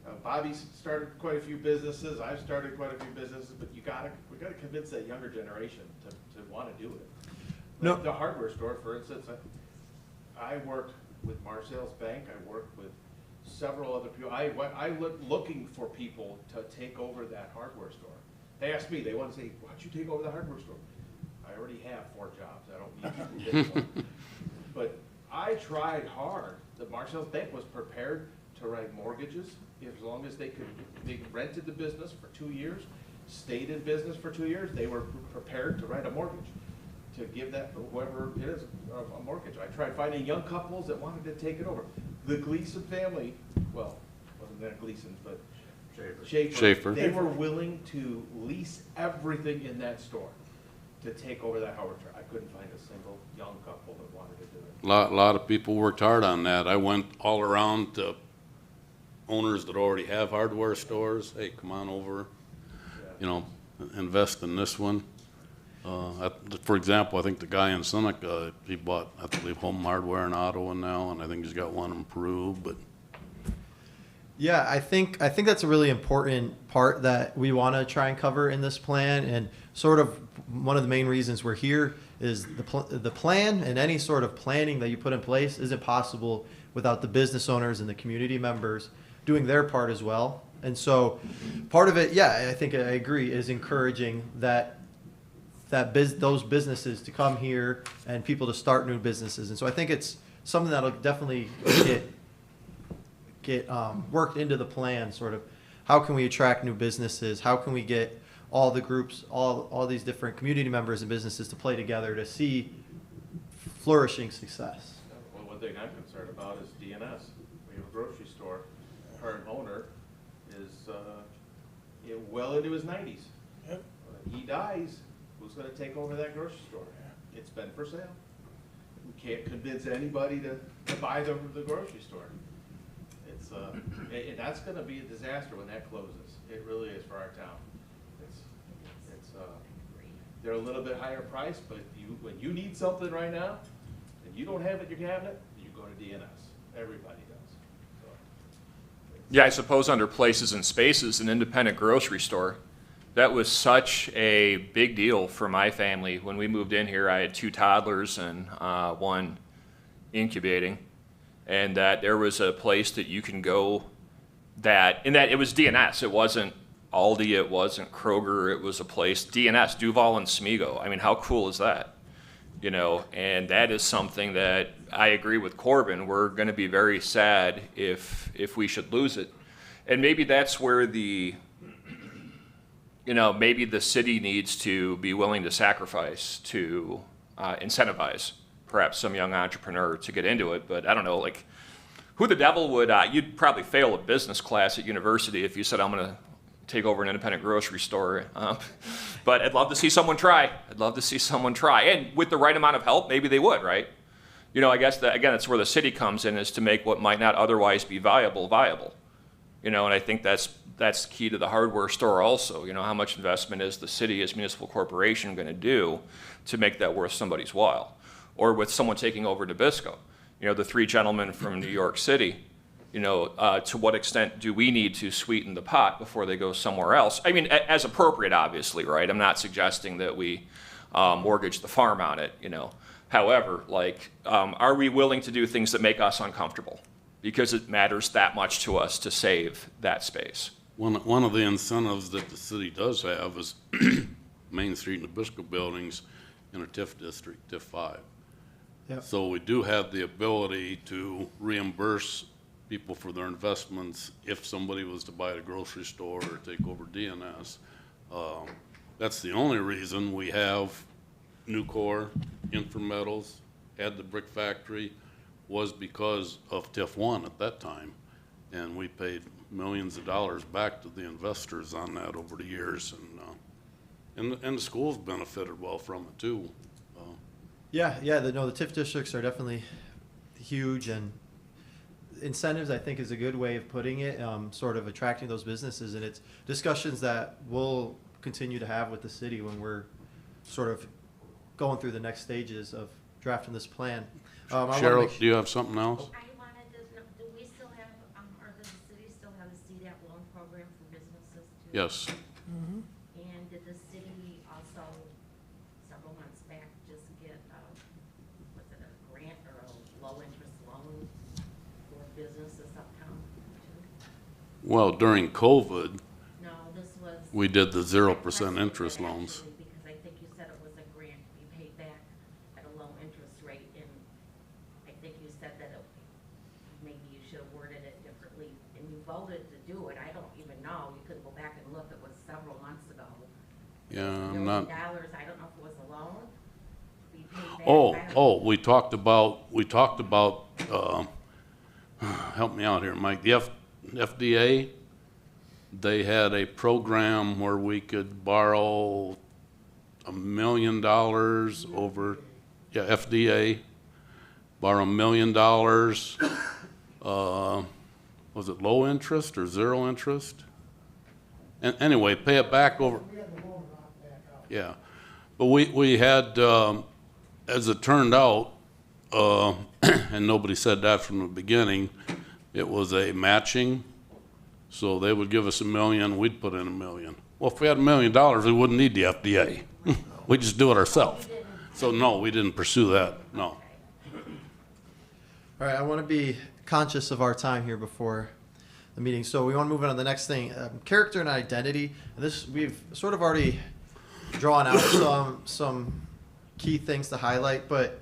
Speaker 10: And Bobby's started quite a few businesses, I've started quite a few businesses, but we gotta convince that younger generation to wanna do it.
Speaker 2: No.
Speaker 10: Like the hardware store, for instance, I worked with Marseilles Bank, I worked with several other people. I looking for people to take over that hardware store. They asked me, they want to say, why'd you take over the hardware store? I already have 4 jobs, I don't need to do one. But I tried hard. The Marseilles Bank was prepared to write mortgages as long as they rented the business for 2 years, stayed in business for 2 years, they were prepared to write a mortgage, to give that, whoever it is, a mortgage. I tried finding young couples that wanted to take it over. The Gleason family, well, wasn't that Gleason's, but
Speaker 5: Schaefer.
Speaker 10: They were willing to lease everything in that store to take over that hardware store. I couldn't find a single young couple that wanted to do it.
Speaker 5: Lot of people worked hard on that. I went all around to owners that already have hardware stores. Hey, come on over, you know, invest in this one. For example, I think the guy in Seneca, he bought, I believe, Home Hardware in Ottawa now, and I think he's got one in Peru, but
Speaker 2: yeah, I think that's a really important part that we want to try and cover in this plan, and sort of one of the main reasons we're here is the plan and any sort of planning that you put in place isn't possible without the business owners and the community members doing their part as well. And so part of it, yeah, I think I agree, is encouraging those businesses to come here and people to start new businesses. And so I think it's something that'll definitely get worked into the plan, sort of how can we attract new businesses, how can we get all the groups, all these different community members and businesses to play together to see flourishing success.
Speaker 10: Well, one thing I'm concerned about is DNS. We have a grocery store, the current owner is well into his 90s.
Speaker 1: Yep.
Speaker 10: When he dies, who's gonna take over that grocery store? It's been for sale. We can't convince anybody to buy the grocery store. It's, and that's gonna be a disaster when that closes. It really is for our town. They're a little bit higher priced, but when you need something right now, and you don't have it in your cabinet, you go to DNS. Everybody does. So,
Speaker 9: Yeah, I suppose under Places and Spaces, an independent grocery store, that was such a big deal for my family. When we moved in here, I had 2 toddlers and 1 incubating, and that there was a place that you can go and that it was DNS. It wasn't Aldi, it wasn't Kroger, it was a place, DNS, Duval and Smigo. I mean, how cool is that? You know, and that is something that I agree with Corbin. We're going to be very sad if we should lose it. And maybe that's where maybe the city needs to be willing to sacrifice to incentivize perhaps some young entrepreneur to get into it. But I don't know, like, who the devil would, you'd probably fail a business class at university if you said, I'm going to take over an independent grocery store. But I'd love to see someone try. And with the right amount of help, maybe they would, right? You know, I guess that's where the city comes in, is to make what might not otherwise be viable. You know, and I think that's key to the hardware store also. You know, how much investment is the city as municipal corporation going to do to make that worth somebody's while? Or with someone taking over Nabisco. You know, the 3 gentlemen from New York City, you know, to what extent do we need to sweeten the pot before they go somewhere else? I mean, as appropriate, obviously, right? I'm not suggesting that we mortgage the farm on it, you know. However, like, are we willing to do things that make us uncomfortable? Because it matters that much to us to save that space.
Speaker 5: One of the incentives that the city does have is Main Street and Nabisco buildings in a TIF district, TIF 5.
Speaker 2: Yep.
Speaker 5: So we do have the ability to reimburse people for their investments if somebody was to buy at a grocery store or take over DNS. That's the only reason we have Nucor, Inframetals, had the brick factory, was because of TIF 1 at that time. And we paid millions of dollars back to the investors on that over the years. And the schools benefited well from it too.
Speaker 2: Yeah, the TIF districts are definitely huge, and incentives, I think, is a good way of putting it, sort of attracting those businesses, and it's discussions that we'll continue to have with the city when we're sort of going through the next stages of drafting this plan. I wanna
Speaker 5: Cheryl,
Speaker 2: make
Speaker 5: do you have something else?
Speaker 3: I wanted to know, do we still have, or does the city still have a CDAP loan program for businesses too?
Speaker 5: Yes.
Speaker 3: And did the city also, several months back, just get, was it a grant or a low-interest loan for businesses uptown too?
Speaker 5: Well, during COVID,
Speaker 3: No, this was.
Speaker 5: we did the 0%
Speaker 3: Actually,
Speaker 5: interest loans.
Speaker 3: Because I think you said it was a grant to be paid back at a low interest rate, and I think you said that maybe you should have worded it differently, and you voted to do it. I don't even know, you could go back and look, it was several months ago.
Speaker 5: Yeah,
Speaker 3: $1
Speaker 5: I'm
Speaker 3: million,
Speaker 5: not.
Speaker 3: I don't know if it was a loan, to be paid back.
Speaker 5: We talked about, help me out here, Mike, the FDA, they had a program where we could borrow $1 million over, FDA, borrow $1 million. Was it low interest or zero interest? And anyway, pay it back over. Yeah, but we had, as it turned out, and nobody said that from the beginning, it was a matching. So they would give us $1 million, we'd put in $1 million. Well, if we had $1 million, we wouldn't need the FDA. We just do it ourselves. So no, we didn't pursue that, no.
Speaker 2: All right, I want to be conscious of our time here before the meeting, so we want to move on to the next thing, character and identity. And this, we've sort of already drawn out some key things to highlight, but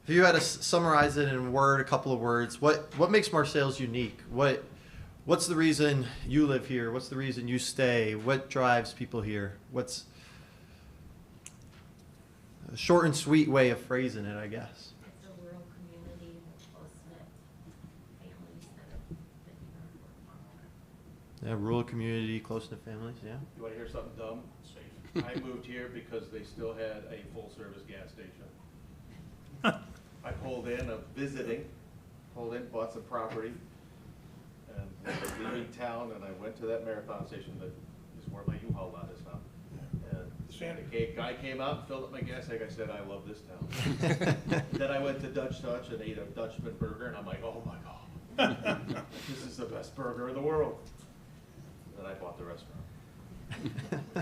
Speaker 2: if you had to summarize it in a couple of words, what makes Marseilles unique? What's the reason you live here? What's the reason you stay? What drives people here? What's a short and sweet way of phrasing it, I guess?
Speaker 3: It's a rural community with close-knit families that have been here for a long time.
Speaker 2: Yeah, rural community, close-knit families, yeah.
Speaker 10: You wanna hear something dumb? I moved here because they still had a full-service gas station. I pulled in, bought some property, and was leaving town, and I went to that marathon station that is where my U-Haul lot is now. And the guy came out and filled up my gas tank. I said, I love this town. Then I went to Dutch and ate a Dutchman burger, and I'm like, oh my God, this is the best burger in the world. Then I bought the restaurant.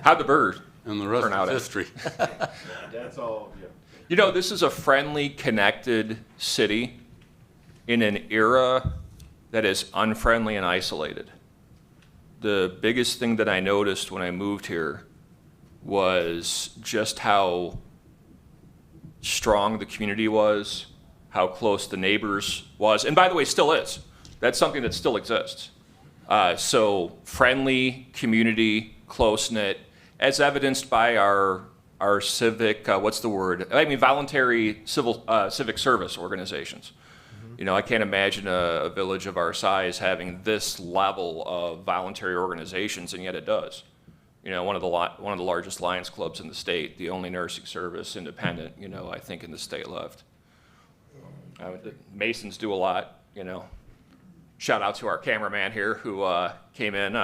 Speaker 9: How'd the burgers
Speaker 5: And the rest
Speaker 9: turn out?
Speaker 5: is history.
Speaker 10: That's all, yeah.
Speaker 9: You know, this is a friendly, connected city in an era that is unfriendly and isolated. The biggest thing that I noticed when I moved here was just how strong the community was, how close the neighbors was, and by the way, still is. That's something that still exists. So friendly community, close-knit, as evidenced by our civic, voluntary civic service organizations. You know, I can't imagine a village of our size having this level of voluntary organizations, and yet it does. You know, one of the largest Lions clubs in the state, the only nursing service, independent, you know, I think in the state left. The Masons do a lot, you know. Shout out to our cameraman here who came in,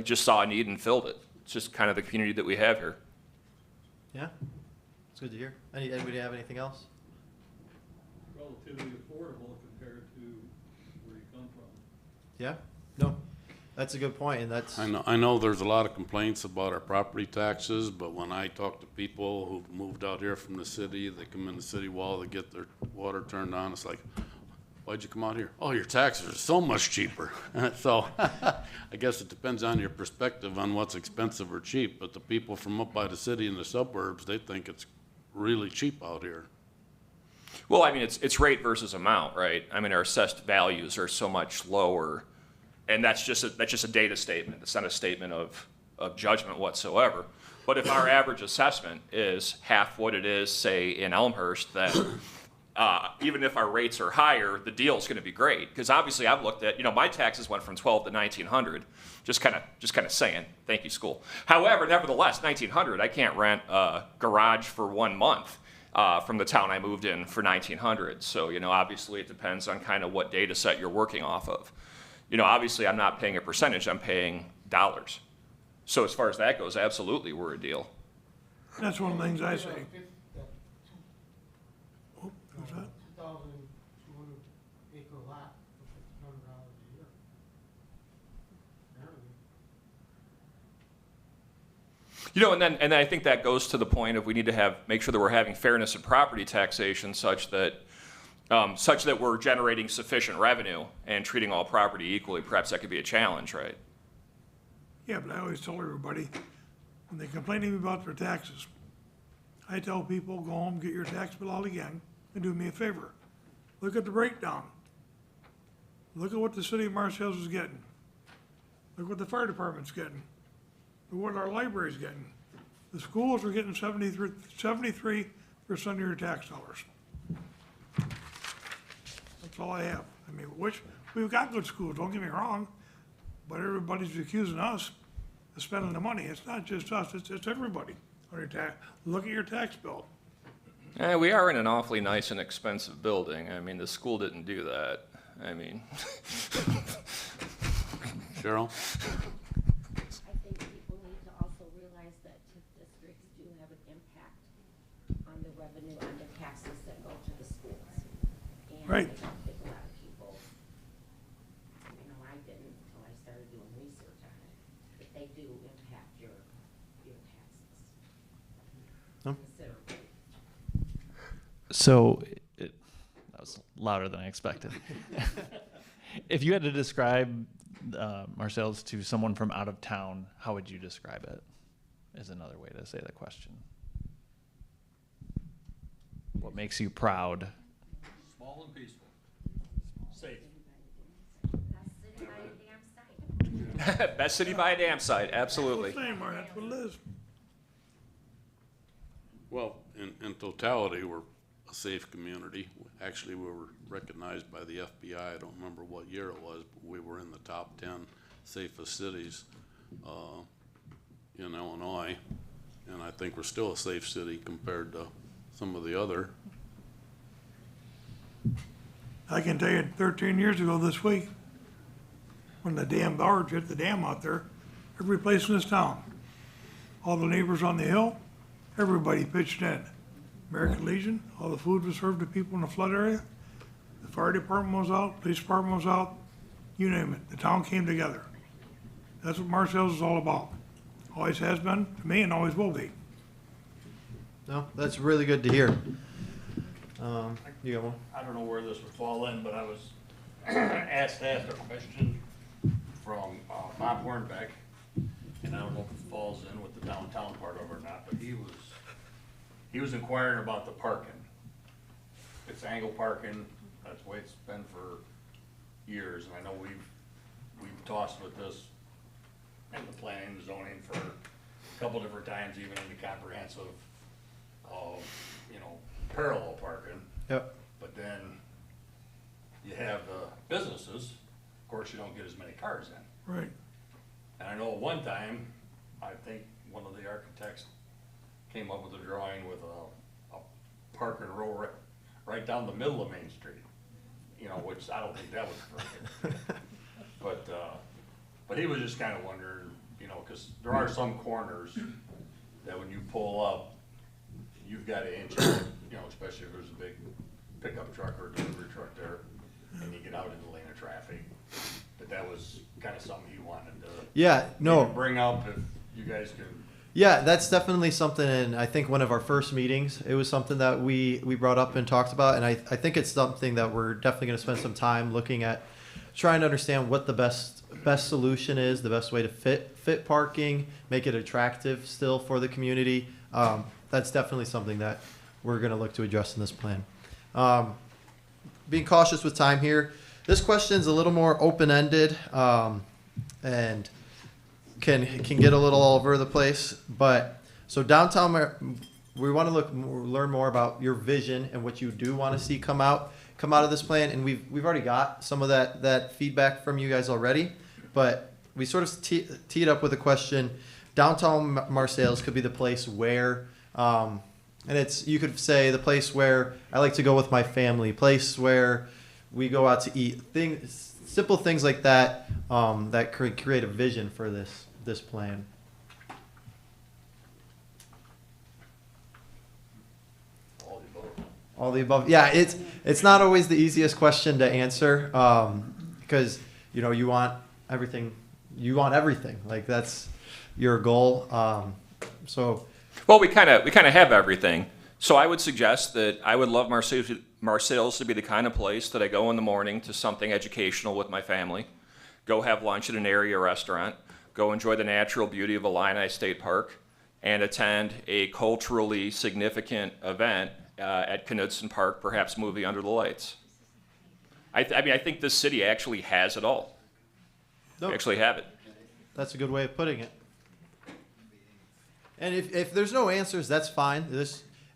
Speaker 9: just saw a need and filled it. It's just kind of the community that we have here.
Speaker 2: Yeah, it's good to hear. Anybody have anything else?
Speaker 11: Relatively affordable compared to where you come from.
Speaker 2: Yeah, no, that's a good point, and that's,
Speaker 5: I know there's a lot of complaints about our property taxes, but when I talk to people who've moved out here from the city, they come in the city wall, they get their water turned on, it's like, why'd you come out here? Oh, your taxes are so much cheaper. So I guess it depends on your perspective on what's expensive or cheap, but the people from up by the city and the suburbs, they think it's really cheap out here.
Speaker 9: Well, I mean, it's rate versus amount, right? I mean, our assessed values are so much lower, and that's just a data statement. It's not a statement of judgment whatsoever. But if our average assessment is half what it is, say, in Elmhurst, then even if our rates are higher, the deal's going to be great. Because obviously, I've looked at, my taxes went from 12 to 1900. Just kind of saying, thank you, school. However, nevertheless, 1900, I can't rent a garage for 1 month from the town I moved in for 1900. So, obviously, it depends on kind of what data set you're working off of. Obviously, I'm not paying a percentage, I'm paying dollars. So as far as that goes, absolutely, we're a deal.
Speaker 1: That's one of the things I say. Oh, what's that?
Speaker 12: 2,200 acre lot for $1,500 a year. Apparently.
Speaker 9: And then I think that goes to the point of we need to make sure that we're having fairness in property taxation such that we're generating sufficient revenue and treating all property equally. Perhaps that could be a challenge, right?
Speaker 1: Yeah, but I always tell everybody, when they complain to me about their taxes, I tell people, go home, get your tax bill out again, and do me a favor. Look at the breakdown. Look at what the city of Marseilles is getting. Look what the fire department's getting. Look what our library's getting. The schools are getting 73% of your tax dollars. That's all I have. I mean, we've got good schools, don't get me wrong, but everybody's accusing us of spending the money. It's not just us, it's everybody on your tax. Look at your tax bill.
Speaker 9: We are in an awfully nice and expensive building. I mean, the school didn't do that. I mean.
Speaker 5: Cheryl?
Speaker 3: I think people need to also realize that TIF districts do have an impact on the revenue, on the taxes that go to the schools. And
Speaker 1: Right.
Speaker 3: I don't think a lot of people, I didn't until I started doing research on it, but they do impact your taxes.
Speaker 2: No.
Speaker 3: Considerably.
Speaker 7: So, that was louder than I expected. If you had to describe Marseilles to someone from out of town, how would you describe it? Is another way to say the question. What makes you proud?
Speaker 8: Small and peaceful. Safe.
Speaker 3: Best city by a damn sight.
Speaker 9: Best city by a damn sight, absolutely.
Speaker 1: Same, Mark, that's what it is.
Speaker 5: Well, in totality, we're a safe community. Actually, we were recognized by the FBI. I don't remember what year it was, but we were in the top 10 safest cities in Illinois. And I think we're still a safe city compared to some of the other.
Speaker 1: I can tell you 13 years ago this week, when the dam barge hit the dam out there, every place in this town, all the neighbors on the hill, everybody pitched in. American Legion, all the food was served to people in the flood area. The fire department was out, police department was out, you name it. The town came together. That's what Marseilles is all about. Always has been to me and always will be.
Speaker 2: No, that's really good to hear. You got one?
Speaker 8: I don't know where this would fall in, but I was asked a question from Bob Hornbeck, and I don't know if it falls in with the downtown part of it or not, but he was inquiring about the parking. It's angle parking, that's the way it's been for years, and I know we've tossed with this in the planning, the zoning for a couple different times, even in the comprehensive, parallel parking.
Speaker 2: Yep.
Speaker 8: But then you have the businesses, of course, you don't get as many cars in.
Speaker 1: Right.
Speaker 8: And I know at one time, I think one of the architects came up with a drawing with a parking row right down the middle of Main Street, which I don't think that was very good. But he was just kind of wondering, because there are some corners that when you pull up, you've got to inch out, especially if there's a big pickup truck or delivery truck there, and you get out in the lane of traffic. But that was kind of something he wanted to
Speaker 2: Yeah, no.
Speaker 8: bring up if you guys can
Speaker 2: Yeah, that's definitely something, and I think one of our first meetings, it was something that we brought up and talked about, and I think it's something that we're definitely going to spend some time looking at, trying to understand what the best solution is, the best way to fit parking, make it attractive still for the community. That's definitely something that we're going to look to address in this plan. Being cautious with time here, this question's a little more open-ended, and can get a little all over the place. But so downtown, we want to learn more about your vision and what you do want to see come out of this plan. And we've already got some of that feedback from you guys already. But we sort of teed up with a question. Downtown Marseilles could be the place where, and you could say the place where I like to go with my family, place where we go out to eat, simple things like that, that could create a vision for this plan. All the above. Yeah, it's not always the easiest question to answer, because you want everything. You want everything. Like that's your goal.
Speaker 9: Well, we kind of have everything. So I would suggest that I would love Marseilles to be the kind of place that I go in the morning to something educational with my family, go have lunch at an area restaurant, go enjoy the natural beauty of Illini State Park, and attend a culturally significant event at Knudsen Park, perhaps movie Under the Lights. I think this city actually has it all.
Speaker 2: No,
Speaker 9: We actually have it.
Speaker 2: that's a good way of putting it. And if there's no answers, that's fine.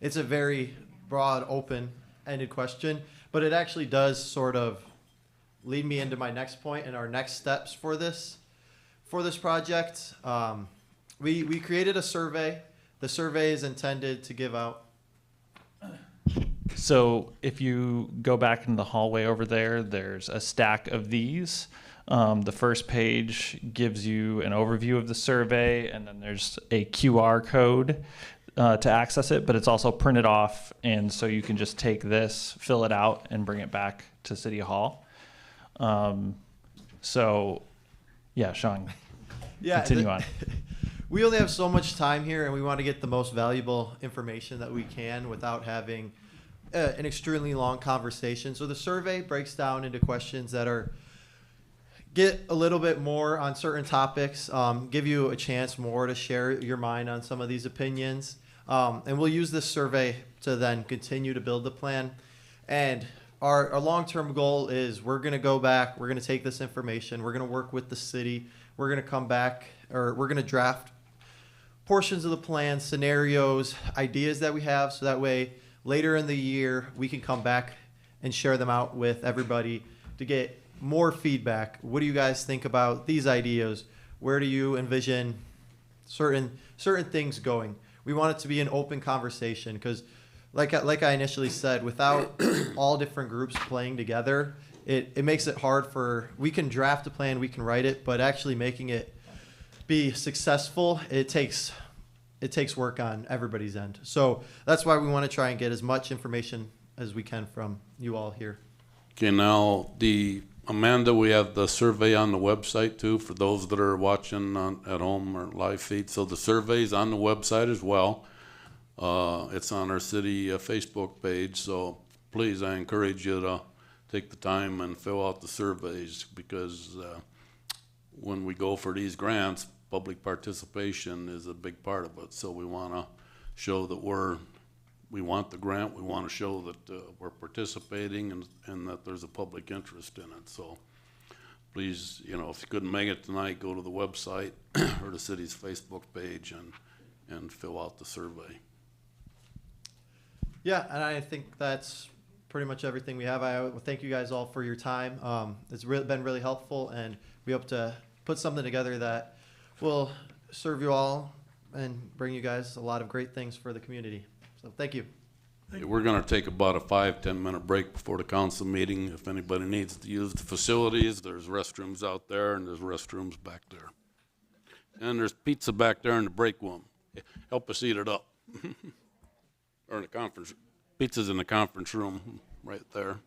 Speaker 2: It's a very broad, open-ended question, but it actually does sort of lead me into my next point and our next steps for this project. We created a survey. The survey is intended to give out.
Speaker 7: So if you go back in the hallway over there, there's a stack of these. The first page gives you an overview of the survey, and then there's a QR code to access it, but it's also printed off, and so you can just take this, fill it out, and bring it back to City Hall. So, yeah, Sean, continue on.
Speaker 2: We only have so much time here, and we want to get the most valuable information that we can without having an extremely long conversation. So the survey breaks down into questions that get a little bit more on certain topics, give you a chance more to share your mind on some of these opinions. And we'll use this survey to then continue to build the plan. And our long-term goal is we're going to go back, we're going to take this information, we're going to work with the city, we're going to come back, or we're going to draft portions of the plan, scenarios, ideas that we have, so that way later in the year we can come back and share them out with everybody to get more feedback. What do you guys think about these ideas? Where do you envision certain things going? We want it to be an open conversation because, like I initially said, without all different groups playing together, it makes it hard we can draft a plan, we can write it, but actually making it be successful, it takes work on everybody's end. So that's why we want to try and get as much information as we can from you all here.
Speaker 5: Okay, now Amanda, we have the survey on the website too for those that are watching at home or live feed. So the survey's on the website as well. It's on our city Facebook page. So please, I encourage you to take the time and fill out the surveys because when we go for these grants, public participation is a big part of it. So we want to show that we want the grant. We want to show that we're participating and that there's a public interest in it. So please, if you couldn't make it tonight, go to the website or the city's Facebook page and fill out the survey.
Speaker 2: Yeah, and I think that's pretty much everything we have. I thank you guys all for your time. It's been really helpful, and we hope to put something together that will serve you all and bring you guys a lot of great things for the community. So thank you.
Speaker 5: We're going to take about a 5-10 minute break before the council meeting. If anybody needs to use the facilities, there's restrooms out there and there's restrooms back there. And there's pizza back there in the break room. Help us eat it up. Or in the conference. Pizza's in the conference room right there.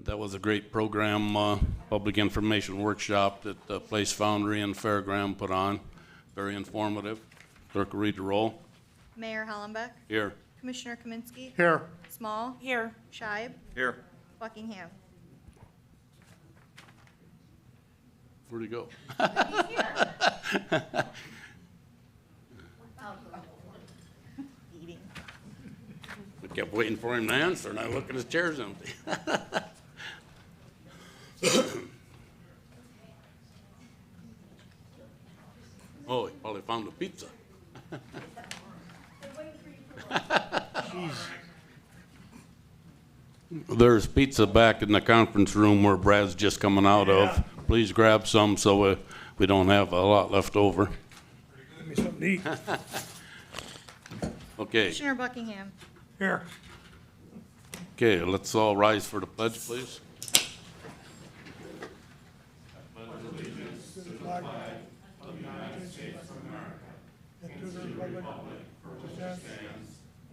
Speaker 5: That was a great program, public information workshop that Place Foundry and Fairground put on. Very informative. Clerk will read the roll.
Speaker 13: Mayor Hollenbeck,
Speaker 5: Here.
Speaker 13: Commissioner Kaminsky.
Speaker 4: Here.
Speaker 13: Small. Here. Scheib,
Speaker 9: Here.
Speaker 13: Buckingham.
Speaker 5: Where'd he go?
Speaker 13: Eating.
Speaker 5: We kept waiting for him to answer, and I look at his chair's empty. Oh, he probably found a pizza. There's pizza back in the conference room where Brad's just coming out of. Please grab some so we don't have a lot left over.
Speaker 1: Give me something to eat.
Speaker 5: Okay,
Speaker 13: Commissioner Buckingham.
Speaker 1: Here.
Speaker 5: okay, let's all rise for the pledge, please.
Speaker 1: And to the republic which stands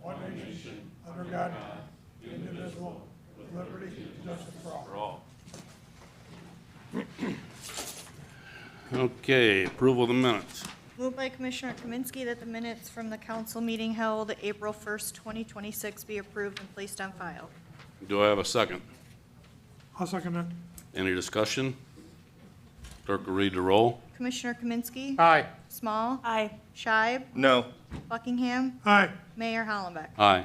Speaker 1: one nation, under God, indivisible, with liberty and justice for all.
Speaker 5: Okay, approval of the minutes.
Speaker 13: Moved by Commissioner Kaminsky that the minutes from the council meeting held April 1st, 2026 be approved and placed on file.
Speaker 5: Do I have a second?
Speaker 1: I'll second that.
Speaker 5: Any discussion? Clerk will read the roll.
Speaker 13: Commissioner Kaminsky.
Speaker 4: Aye.
Speaker 13: Small. Aye. Scheib,
Speaker 9: No.
Speaker 13: Buckingham,
Speaker 1: Aye.
Speaker 13: Mayor Hollenbeck.
Speaker 5: Aye.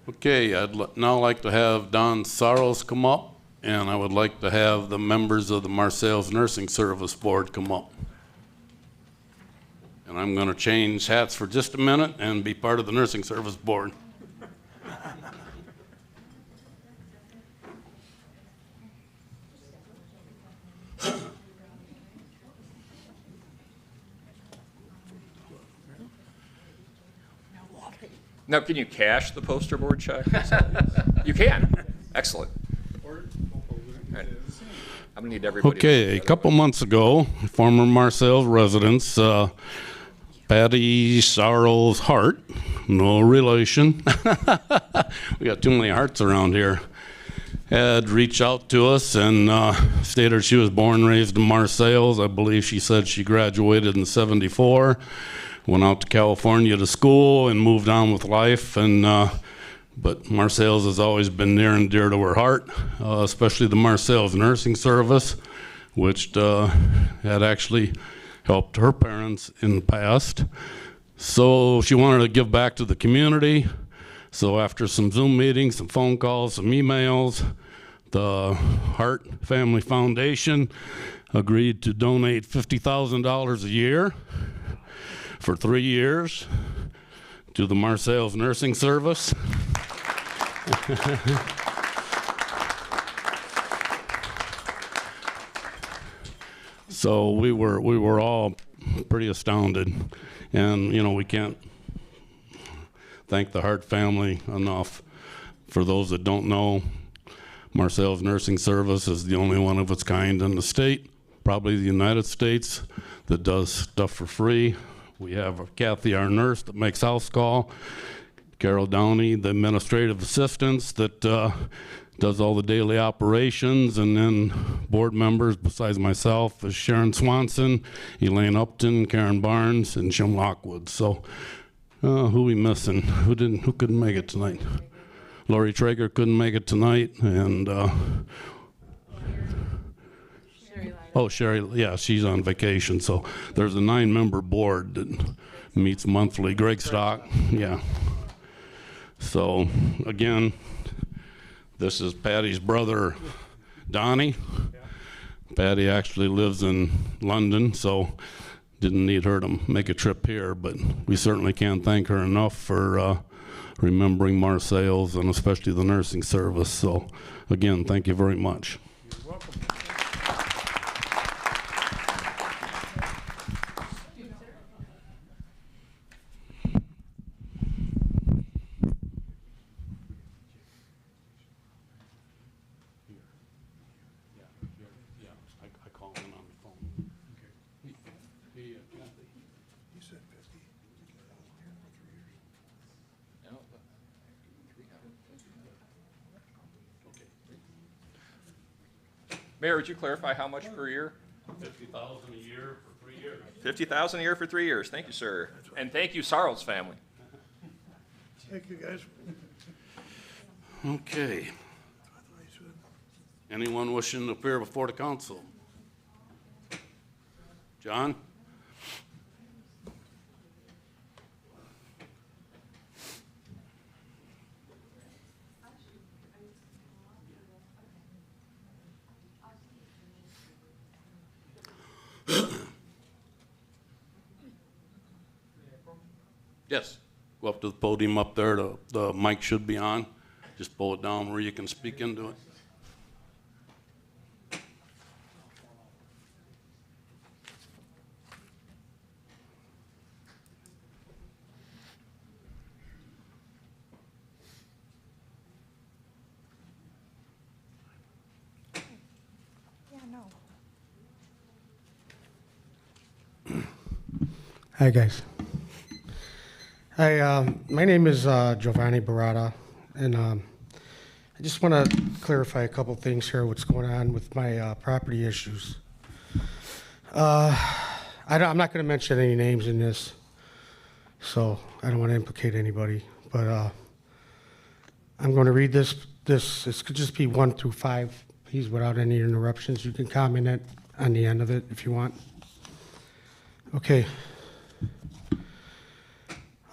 Speaker 5: Okay, now like to have Don Sorrows come up, and I would like to have the members of the Marseilles Nursing Service Board come up. And I'm going to change hats for just a minute and be part of the Nursing Service Board.
Speaker 9: Now, can you cash the poster board check? You can. Excellent. All right. I'm gonna need everybody.
Speaker 5: Okay, a couple months ago, former Marseilles residents, Patty Sorrells Hart, no relation, we got too many Harts around here, had reached out to us and stated she was born and raised in Marseilles. I believe she said she graduated in '74, went out to California to school and moved on with life. And but Marseilles has always been near and dear to her heart, especially the Marseilles Nursing Service, which had actually helped her parents in the past. So she wanted to give back to the community. So after some Zoom meetings, some phone calls, some emails, the Hart Family Foundation agreed to donate $50,000 a year for 3 years to the Marseilles Nursing Service. So we were all pretty astounded, and you know, we can't thank the Hart family enough. For those that don't know, Marseilles Nursing Service is the only one of its kind in the state, probably the United States, that does stuff for free. We have Kathy, our nurse, that makes house call. Carol Downey, the administrative assistants that does all the daily operations, and then board members besides myself is Sharon Swanson, Elaine Upton, Karen Barnes, and Jim Lockwood. So who we missing? Who couldn't make it tonight? Lori Traeger couldn't make it tonight, and oh, Sherry, yeah, she's on vacation. So there's a 9-member board that meets monthly. Greg Stock, yeah. So again, this is Patty's brother, Donnie. Patty actually lives in London, so didn't need her to make a trip here, but we certainly can't thank her enough for remembering Marseilles and especially the nursing service. So again, thank you very much.
Speaker 1: You're welcome.
Speaker 5: I called him on the phone. He
Speaker 1: said 50.
Speaker 9: Mayor, would you clarify how much per year?
Speaker 5: 50,000 a year for 3 years.
Speaker 9: 50,000 a year for 3 years. Thank you, sir. And thank you, Sarles family.
Speaker 1: Thank you, guys.
Speaker 5: Okay. Anyone wishing to appear before the council? John? Yes. Go up to the podium up there. The mic should be on. Just pull it down where you can speak into it.
Speaker 13: Yeah, no.
Speaker 12: Hi, guys. Hi, my name is Giovanni Barata, and I just want to clarify a couple things here, what's going on with my property issues. I'm not going to mention any names in this, so I don't want to implicate anybody, but I'm going to read this could just be 1 through 5, please, without any interruptions. You can comment it on the end of it if you want. Okay.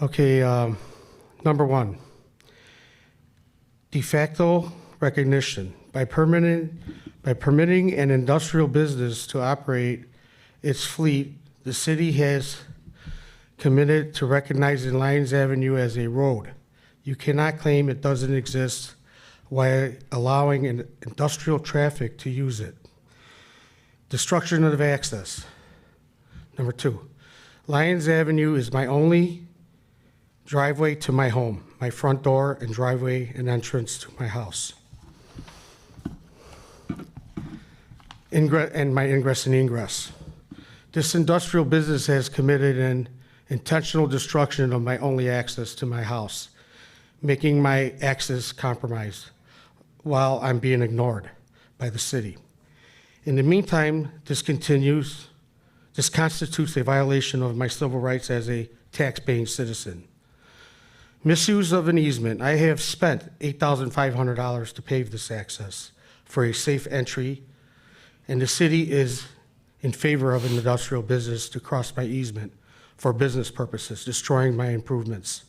Speaker 12: Okay, number 1, de facto recognition. By permitting an industrial business to operate its fleet, the city has committed to recognizing Lyons Avenue as a road. You cannot claim it doesn't exist while allowing an industrial traffic to use it. Destruction of access. Number 2, Lyons Avenue is my only driveway to my home, my front door and driveway and entrance to my house. And my ingress and egress. This industrial business has committed an intentional destruction of my only access to my house, making my access compromised while I'm being ignored by the city. In the meantime, this constitutes a violation of my civil rights as a tax-paying citizen. Misuse of an easement. I have spent $8,500 to pave this access for a safe entry, and the city is in favor of an industrial business to cross my easement for business purposes, destroying my improvements.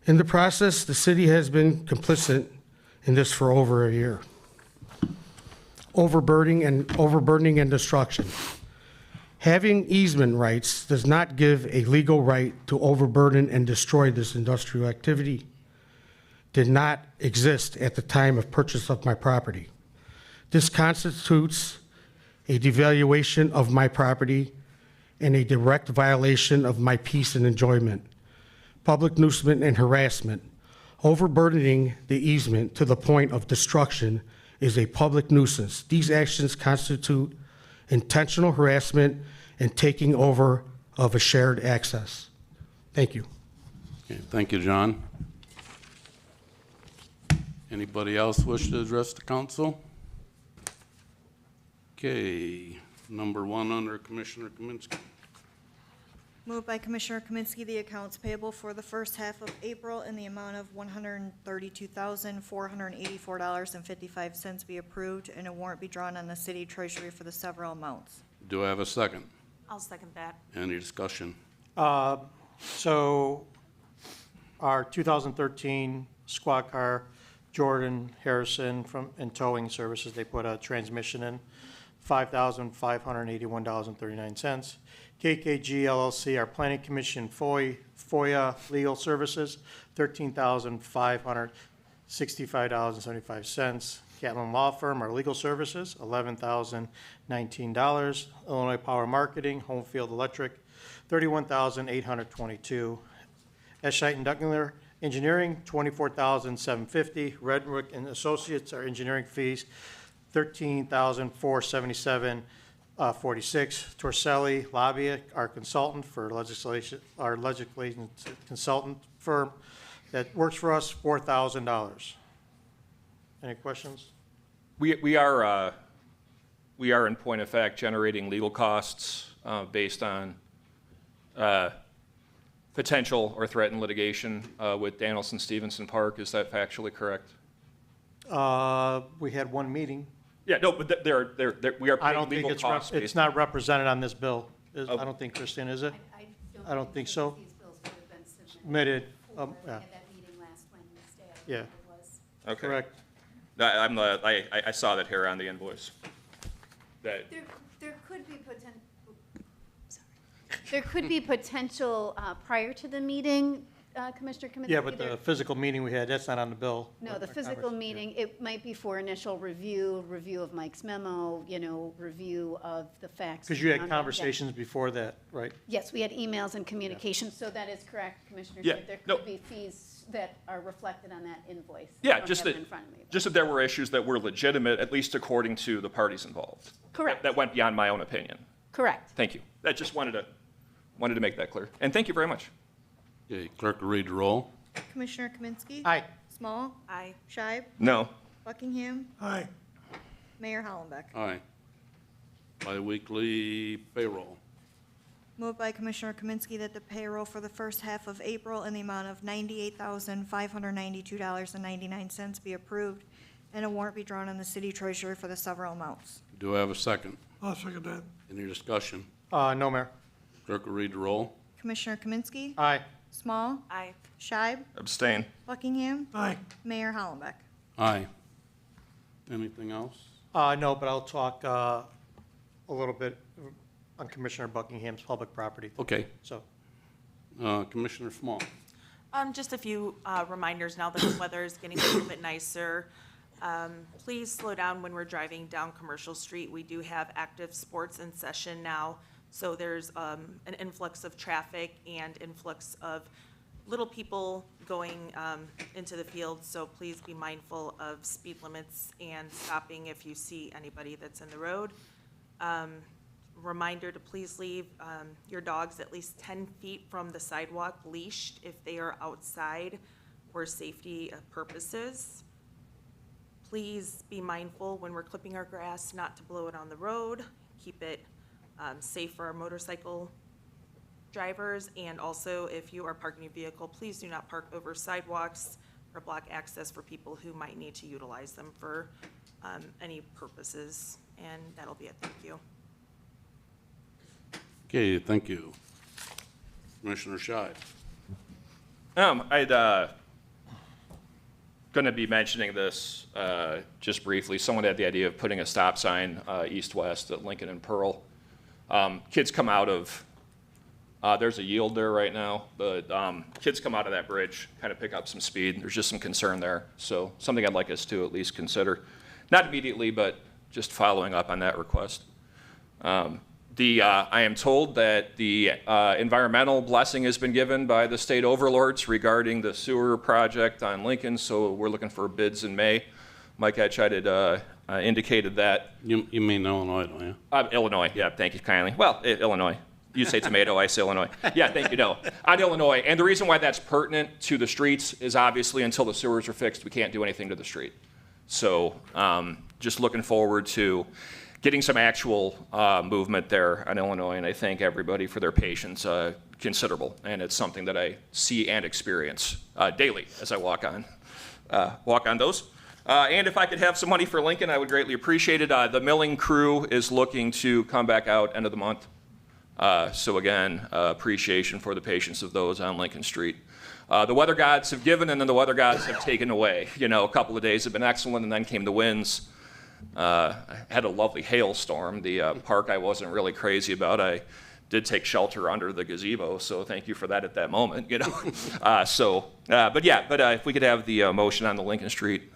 Speaker 12: In the process, the city has been complicit in this for over a year. Overburdening and destruction. Having easement rights does not give a legal right to overburden and destroy this industrial activity. Did not exist at the time of purchase of my property. This constitutes a devaluation of my property and a direct violation of my peace and enjoyment. Public nuisance and harassment. Overburdening the easement to the point of destruction is a public nuisance. These actions constitute intentional harassment and taking over of a shared access. Thank you.
Speaker 5: Okay, thank you, John. Anybody else wish to address the council? Okay, number 1 under Commissioner Kaminsky.
Speaker 13: Moved by Commissioner Kaminsky, the accounts payable for the first half of April in the amount of $132,484.55 be approved, and a warrant be drawn on the city treasury for the several amounts.
Speaker 5: Do I have a second?
Speaker 3: I'll second that.
Speaker 5: Any discussion?
Speaker 4: So our 2013 squad car, Jordan Harrison in towing services, they put a transmission in, $5,581.39. KKG LLC, our planning commission, FOIA legal services, $13,565.75. Catlin Law Firm, our legal services, $11,019. Illinois Power Marketing, Homefield Electric, $31,822. Eschite and Duckler Engineering, $24,750. Redwood and Associates, our engineering fees, $13,477.46. Torselli Lobby, our consultant for legislation, our legislation consultant firm that works for us, $4,000. Any questions?
Speaker 9: We are we are in point of fact generating legal costs based on potential or threatened litigation with Danielson Stevenson Park. Is that factually correct?
Speaker 4: We had one meeting.
Speaker 9: Yeah, no, but we are
Speaker 4: I
Speaker 9: paying
Speaker 4: don't think
Speaker 9: legal
Speaker 4: it's,
Speaker 9: costs.
Speaker 4: it's
Speaker 9: based-
Speaker 4: not represented on this bill.
Speaker 9: Oh.
Speaker 4: I don't think, Christine, is it? I don't think so.
Speaker 14: These bills would have been submitted.
Speaker 4: Submitted,
Speaker 14: For,
Speaker 4: yeah.
Speaker 14: at that meeting last Wednesday, I
Speaker 4: Yeah.
Speaker 14: believe it was.
Speaker 9: Okay.
Speaker 4: Correct.
Speaker 9: I saw that here on the invoice. That,
Speaker 14: There could be there could be potential, prior to the meeting, Commissioner Kaminsky.
Speaker 4: Yeah, but the physical meeting we had, that's not on the bill.
Speaker 14: No, the
Speaker 4: Our
Speaker 14: physical
Speaker 4: conference, yeah.
Speaker 14: meeting, it might be for initial review of Mike's memo, review of the facts.
Speaker 4: Because you had
Speaker 14: surrounding that.
Speaker 4: conversations before that, right?
Speaker 14: Yes, we had emails and communication, so that is correct, Commissioner.
Speaker 9: Yeah,
Speaker 14: Shea. There
Speaker 9: no.
Speaker 14: could be fees that are reflected on that invoice. I
Speaker 9: yeah,
Speaker 14: don't
Speaker 9: just
Speaker 14: have it
Speaker 9: that,
Speaker 14: in front of me, but-
Speaker 9: just that there were issues that were legitimate, at least according to the parties involved.
Speaker 14: Correct.
Speaker 9: That went beyond my own opinion.
Speaker 14: Correct.
Speaker 9: Thank you. I just wanted to make that clear. And thank you very much.
Speaker 5: Okay, clerk will read the roll.
Speaker 13: Commissioner Kaminsky.
Speaker 4: Aye.
Speaker 13: Small.
Speaker 6: Aye.
Speaker 13: Scheib.
Speaker 9: No.
Speaker 13: Buckingham.
Speaker 1: Aye.
Speaker 13: Mayor Hollenbeck.
Speaker 5: Aye. Biweekly payroll.
Speaker 13: Moved by Commissioner Kaminsky that the payroll for the first half of April in the amount of $98,592.99 be approved, and a warrant be drawn on the city treasurer for the several amounts.
Speaker 5: Do I have a second?
Speaker 1: I'll second that.
Speaker 5: Any discussion?
Speaker 4: No, Mayor.
Speaker 5: Clerk will read the roll.
Speaker 13: Commissioner Kaminsky.
Speaker 4: Aye.
Speaker 13: Small.
Speaker 6: Aye.
Speaker 13: Scheib.
Speaker 9: Abstain.
Speaker 13: Buckingham.
Speaker 1: Aye.
Speaker 13: Mayor Hollenbeck.
Speaker 5: Aye. Anything else?
Speaker 4: No, but I'll talk a little bit on Commissioner Buckingham's public property.
Speaker 5: Okay.
Speaker 4: So,
Speaker 5: Commissioner Small.
Speaker 15: Just a few reminders now that the weather is getting a little bit nicer. Please slow down when we're driving down Commercial Street. We do have active sports in session now, so there's an influx of traffic and influx of little people going into the field, so please be mindful of speed limits and stopping if you see anybody that's in the road. Reminder to please leave your dogs at least 10 feet from the sidewalk leashed if they are outside for safety purposes. Please be mindful when we're clipping our grass not to blow it on the road. Keep it safe for our motorcycle drivers. And also, if you are parking your vehicle, please do not park over sidewalks or block access for people who might need to utilize them for any purposes. And that'll be it. Thank you.
Speaker 5: Okay, thank you. Commissioner Scheid.
Speaker 9: I'd going to be mentioning this just briefly. Someone had the idea of putting a stop sign east-west at Lincoln and Pearl. Kids come out of, there's a yield there right now, but kids come out of that bridge, kind of pick up some speed. There's just some concern there. So something I'd like us to at least consider. Not immediately, but just following up on that request. I am told that the environmental blessing has been given by the state overlords regarding the sewer project on Lincoln, so we're looking for bids in May. Mike Hatchett had indicated that.
Speaker 5: You mean Illinois, don't you?
Speaker 9: Illinois, yeah, thank you kindly. Well, Illinois. You say tomato, I say Illinois. Yeah, thank you, no. On Illinois, and the reason why that's pertinent to the streets is obviously until the sewers are fixed, we can't do anything to the street. So just looking forward to getting some actual movement there on Illinois, and I thank everybody for their patience, considerable, and it's something that I see and experience daily as I walk on those. And if I could have some money for Lincoln, I would greatly appreciate it. The milling crew is looking to come back out end of the month. So again, appreciation for the patience of those on Lincoln Street. The weather gods have given, and then the weather gods have taken away. You know, a couple of days have been excellent, and then came the winds. I had a lovely hailstorm. The park I wasn't really crazy about. I did take shelter under the gazebo, so thank you for that at that moment, you know. But if we could have the motion on the Lincoln Street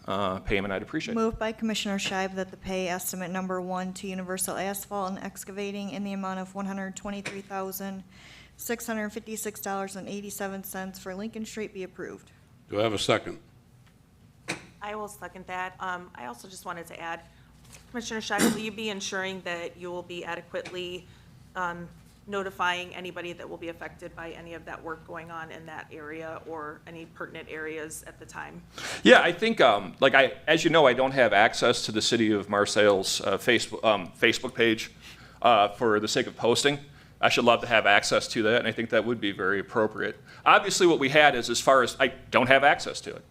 Speaker 9: payment, I'd appreciate it.
Speaker 13: Moved by Commissioner Scheib that the pay estimate number 1 to Universal Asphalt and Excavating in the amount of $123,656.87 for Lincoln Street be approved.
Speaker 5: Do I have a second?
Speaker 15: I will second that. I also just wanted to add, Commissioner Scheib, will you be ensuring that you will be adequately notifying anybody that will be affected by any of that work going on in that area or any pertinent areas at the time.
Speaker 9: Yeah, I think, as you know, I don't have access to the City of Marseille's Facebook page for the sake of posting. I should love to have access to that, and I think that would be very appropriate. Obviously, what we had is, as far as, I don't have access to it.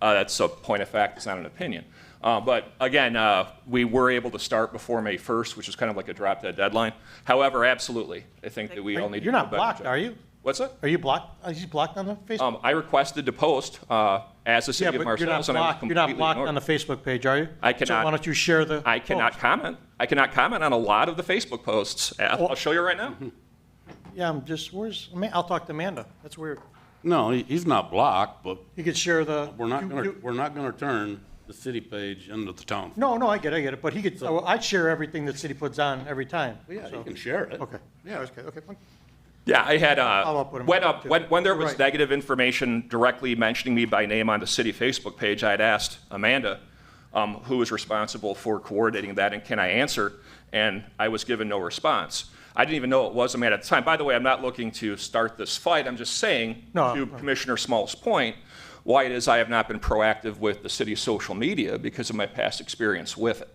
Speaker 9: That's a point of fact, it's not an opinion. But again, we were able to start before May 1st, which is kind of like a drop-dead deadline. However, absolutely, I think that we all need to do
Speaker 4: You're
Speaker 9: a
Speaker 4: not
Speaker 9: better
Speaker 4: blocked,
Speaker 9: job.
Speaker 4: are you?
Speaker 9: What's that?
Speaker 4: Are you blocked? Are you blocked on the Facebook?
Speaker 9: I requested to post as the
Speaker 4: Yeah,
Speaker 9: City of
Speaker 4: but
Speaker 9: Marseilles,
Speaker 4: you're not
Speaker 9: and I was
Speaker 4: blocked,
Speaker 9: completely
Speaker 4: you're not blocked
Speaker 9: ignored.
Speaker 4: on the Facebook page, are you?
Speaker 9: I
Speaker 4: So
Speaker 9: cannot.
Speaker 4: why don't you share the
Speaker 9: I cannot
Speaker 4: post?
Speaker 9: comment. I cannot comment on a lot of the Facebook posts. I'll show you right now.
Speaker 4: Yeah, I'm just, I'll talk to Amanda. That's weird.
Speaker 5: No, he's not blocked, but
Speaker 4: You could share the.
Speaker 5: we're not gonna turn the city page into the town.
Speaker 4: No, I get it, but he could, I'd share everything that city puts on every time.
Speaker 5: Yeah,
Speaker 4: so.
Speaker 5: you can share it.
Speaker 4: Okay.
Speaker 5: Yeah.
Speaker 4: Okay, fine.
Speaker 9: Yeah, I had,
Speaker 4: Follow up with him.
Speaker 9: when there was
Speaker 4: Right.
Speaker 9: negative information directly mentioning me by name on the city Facebook page, I had asked Amanda, who was responsible for coordinating that, and can I answer? And I was given no response. I didn't even know it was Amanda at the time. By the way, I'm not looking to start this fight. I'm just saying, to Commissioner Small's point, why it is I have not been proactive with the city's social media because of my past experience with it.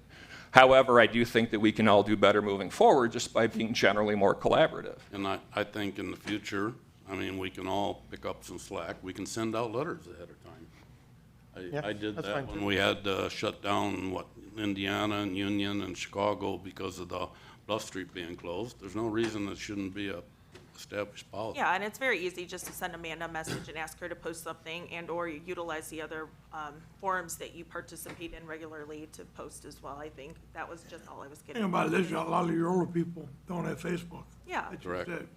Speaker 9: However, I do think that we can all do better moving forward just by being generally more collaborative.
Speaker 5: And I think in the future, I mean, we can all pick up some slack. We can send out letters ahead of time.
Speaker 4: Yeah,
Speaker 5: I did
Speaker 4: that's
Speaker 5: that
Speaker 4: fine,
Speaker 5: when
Speaker 4: too.
Speaker 5: we had shut down, Indiana and Union and Chicago because of the Bluff Street being closed. There's no reason it shouldn't be a established policy.
Speaker 15: Yeah, and it's very easy just to send Amanda a message and ask her to post something and/or you utilize the other forums that you participate in regularly to post as well. I think that was just all I was getting.
Speaker 1: Thing about it is, a lot of your older people don't have Facebook.
Speaker 15: Yeah.
Speaker 1: That's just
Speaker 5: Correct.
Speaker 1: it,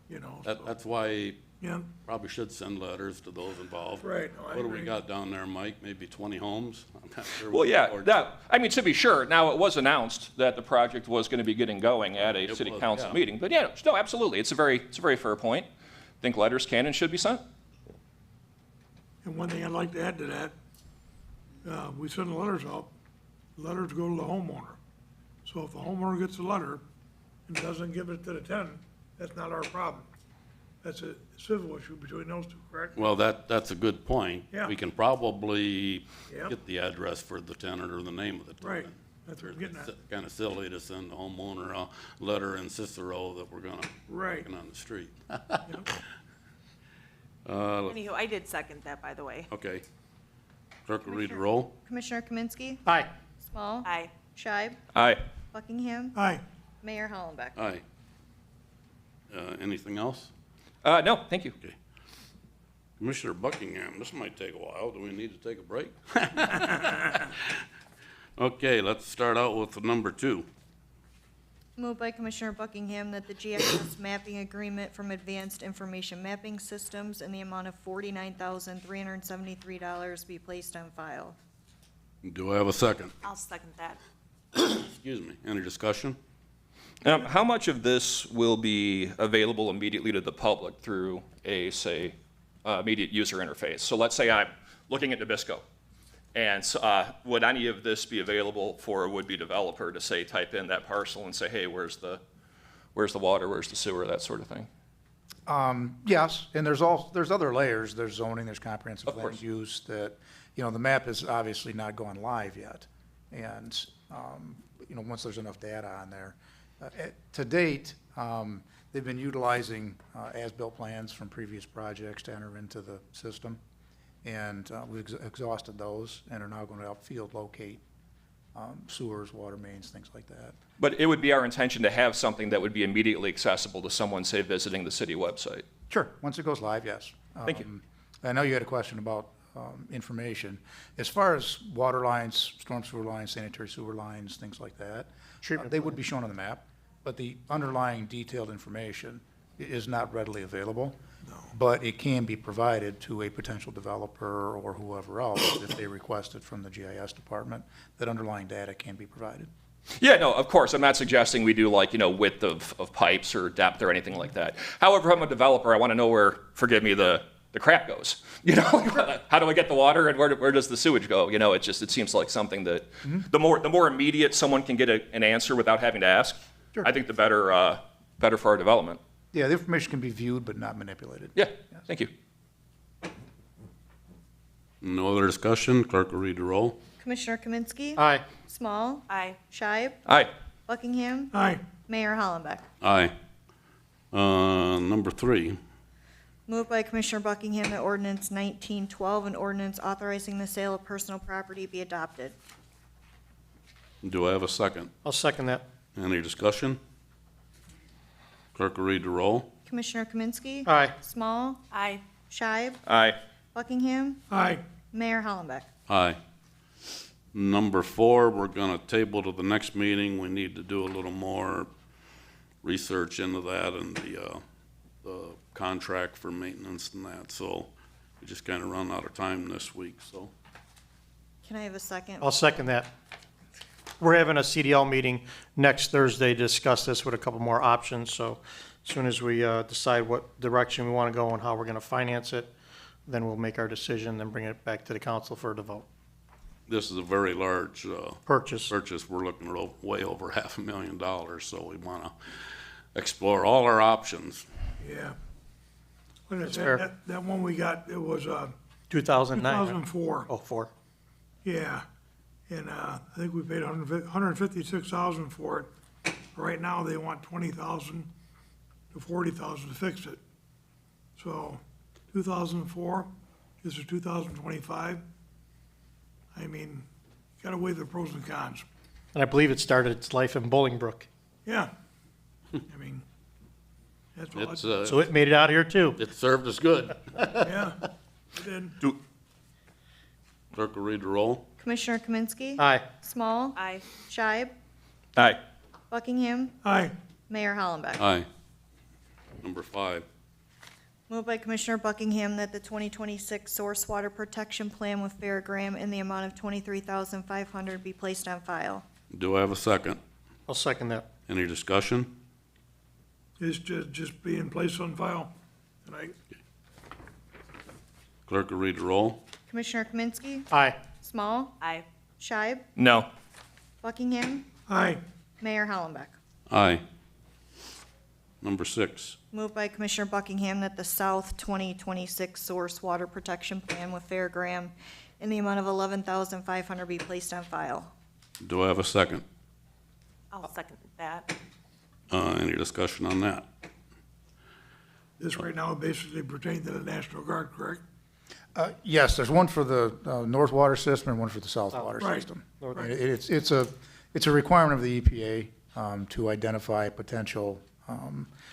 Speaker 1: you know, so,
Speaker 5: That's why
Speaker 1: yeah,
Speaker 5: probably should send letters to those involved.
Speaker 1: Right, no, I
Speaker 5: What do we
Speaker 1: agree.
Speaker 5: got down there, Mike? Maybe 20 homes? I'm not sure
Speaker 9: Well,
Speaker 5: what
Speaker 9: yeah,
Speaker 5: the board-
Speaker 9: to be sure, now it was announced that the project was going to be getting going at a
Speaker 5: It
Speaker 9: city
Speaker 5: was,
Speaker 9: council
Speaker 5: yeah.
Speaker 9: meeting. But yeah, no, absolutely, it's a very fair point. I think letters can and should be sent.
Speaker 1: and one thing I'd like to add to that, we send the letters out, letters go to the homeowner. So if the homeowner gets a letter and doesn't give it to the tenant, that's not our problem. That's a civil issue between those two, correct?
Speaker 5: Well, that's a good point.
Speaker 1: Yeah.
Speaker 5: We can probably
Speaker 1: Yep.
Speaker 5: get the address for the tenant or the name of the tenant.
Speaker 1: Right, that's what I'm getting at.
Speaker 5: Kind of silly to send the homeowner a letter in Cicero that we're gonna
Speaker 1: Right.
Speaker 5: working on the street.
Speaker 1: Yep.
Speaker 15: Anywho, I did second that, by the way.
Speaker 5: Okay. Clerk will read the roll.
Speaker 13: Commissioner Kaminsky.
Speaker 4: Aye.
Speaker 13: Small.
Speaker 15: Aye.
Speaker 13: Scheib.
Speaker 9: Aye.
Speaker 13: Buckingham.
Speaker 1: Aye,
Speaker 13: Mayor Hollenbeck.
Speaker 5: Aye. Anything else?
Speaker 9: No, thank you.
Speaker 5: Okay. Commissioner Buckingham, this might take a while. Do we need to take a break? Okay, let's start out with number 2.
Speaker 13: Moved by Commissioner Buckingham that the GIS mapping agreement from Advanced Information Mapping Systems in the amount of $49,373 be placed on file.
Speaker 5: Do I have a second?
Speaker 15: I'll second that.
Speaker 5: Excuse me. Any discussion?
Speaker 9: How much of this will be available immediately to the public through a, say, immediate user interface? So let's say I'm looking at Nabisco, and would any of this be available for a would-be developer to, say, type in that parcel and say, hey, where's the water, where's the sewer, that sort of thing?
Speaker 16: Yes, and there's other layers. There's zoning, there's comprehensive
Speaker 9: Of
Speaker 16: land
Speaker 9: course.
Speaker 16: use that, the map is obviously not going live yet. And, once there's enough data on there. To date, they've been utilizing as-built plans from previous projects to enter into the system. And we've exhausted those and are now going to help field locate sewers, water mains, things like that.
Speaker 9: But it would be our intention to have something that would be immediately accessible to someone, say, visiting the city website.
Speaker 16: Sure, once it goes live, yes.
Speaker 9: Thank you.
Speaker 16: I know you had a question about information. As far as water lines, storm sewer lines, sanitary sewer lines, things like that, they would be shown on the map, but the underlying detailed information is not readily available. But it can be provided to a potential developer or whoever else if they request it from the GIS department. That underlying data can be provided.
Speaker 9: Yeah, no, of course, I'm not suggesting we do like, width of pipes or depth or anything like that. However, if I'm a developer, I want to know where, forgive me, the crap goes. How do I get the water and where does the sewage go? It seems like something that, the more immediate someone can get an answer without having to ask,
Speaker 16: Sure.
Speaker 9: I think the better better for our development.
Speaker 16: Yeah, the information can be viewed but not manipulated.
Speaker 9: Yeah, thank you.
Speaker 5: No other discussion? Clerk will read the roll.
Speaker 13: Commissioner Kaminsky.
Speaker 4: Aye.
Speaker 13: Small.
Speaker 15: Aye.
Speaker 13: Scheib.
Speaker 9: Aye.
Speaker 13: Buckingham.
Speaker 1: Aye.
Speaker 13: Mayor Hollenbeck.
Speaker 5: Aye. Number 3.
Speaker 13: Moved by Commissioner Buckingham that ordinance 1912, an ordinance authorizing the sale of personal property, be adopted.
Speaker 5: Do I have a second?
Speaker 4: I'll second that.
Speaker 5: Any discussion? Clerk will read the roll.
Speaker 13: Commissioner Kaminsky.
Speaker 4: Aye.
Speaker 13: Small.
Speaker 15: Aye.
Speaker 13: Scheib.
Speaker 9: Aye.
Speaker 13: Buckingham.
Speaker 1: Aye.
Speaker 13: Mayor Hollenbeck.
Speaker 5: Aye. Number 4, we're gonna table to the next meeting. We need to do a little more research into that and the contract for maintenance and that, so we just kinda run out of time this week, so.
Speaker 13: Can I have a second?
Speaker 4: I'll second that. We're having a CDL meeting next Thursday to discuss this with a couple more options, so as soon as we decide what direction we want to go and how we're going to finance it, then we'll make our decision, then bring it back to the council for the vote.
Speaker 5: This is a very large
Speaker 4: Purchase.
Speaker 5: We're looking at way over $500,000, so we wanna explore all our options.
Speaker 1: Yeah. What is
Speaker 4: That's fair.
Speaker 1: that one we got, it was,
Speaker 4: 2009.
Speaker 1: 2004.
Speaker 4: Oh, 4.
Speaker 1: Yeah, and, I think we paid $156,000 for it. Right now, they want $20,000 to $40,000 to fix it. So, 2004, this is 2025. I mean, gotta weigh the pros and cons.
Speaker 4: And I believe it started its life in Bolingbrook.
Speaker 1: Yeah, I mean, that's all.
Speaker 5: It's,
Speaker 4: So it made it out here too.
Speaker 5: it served us good.
Speaker 1: Yeah, it did.
Speaker 5: Clerk will read the roll.
Speaker 13: Commissioner Kaminsky.
Speaker 4: Aye.
Speaker 13: Small.
Speaker 15: Aye.
Speaker 13: Scheib.
Speaker 9: Aye.
Speaker 13: Buckingham.
Speaker 1: Aye.
Speaker 13: Mayor Hollenbeck.
Speaker 5: Aye. Number 5.
Speaker 13: Moved by Commissioner Buckingham that the 2026 Source Water Protection Plan with Fairgram in the amount of $23,500 be placed on file.
Speaker 5: Do I have a second?
Speaker 4: I'll second that.
Speaker 5: Any discussion?
Speaker 1: It's just being placed on file tonight.
Speaker 5: Clerk will read the roll.
Speaker 13: Commissioner Kaminsky.
Speaker 4: Aye.
Speaker 13: Small.
Speaker 15: Aye.
Speaker 13: Scheib.
Speaker 9: No.
Speaker 13: Buckingham.
Speaker 1: Aye.
Speaker 13: Mayor Hollenbeck.
Speaker 5: Aye. Number 6.
Speaker 13: Moved by Commissioner Buckingham that the South 2026 Source Water Protection Plan with Fairgram in the amount of $11,500 be placed on file.
Speaker 5: Do I have a second?
Speaker 15: I'll second that.
Speaker 5: Any discussion on that?
Speaker 1: This right now basically pertains to the National Guard, correct?
Speaker 16: Yes, there's one for the North Water System and one for the South Water
Speaker 1: right.
Speaker 16: System.
Speaker 1: Right.
Speaker 16: It's a requirement of the EPA to identify potential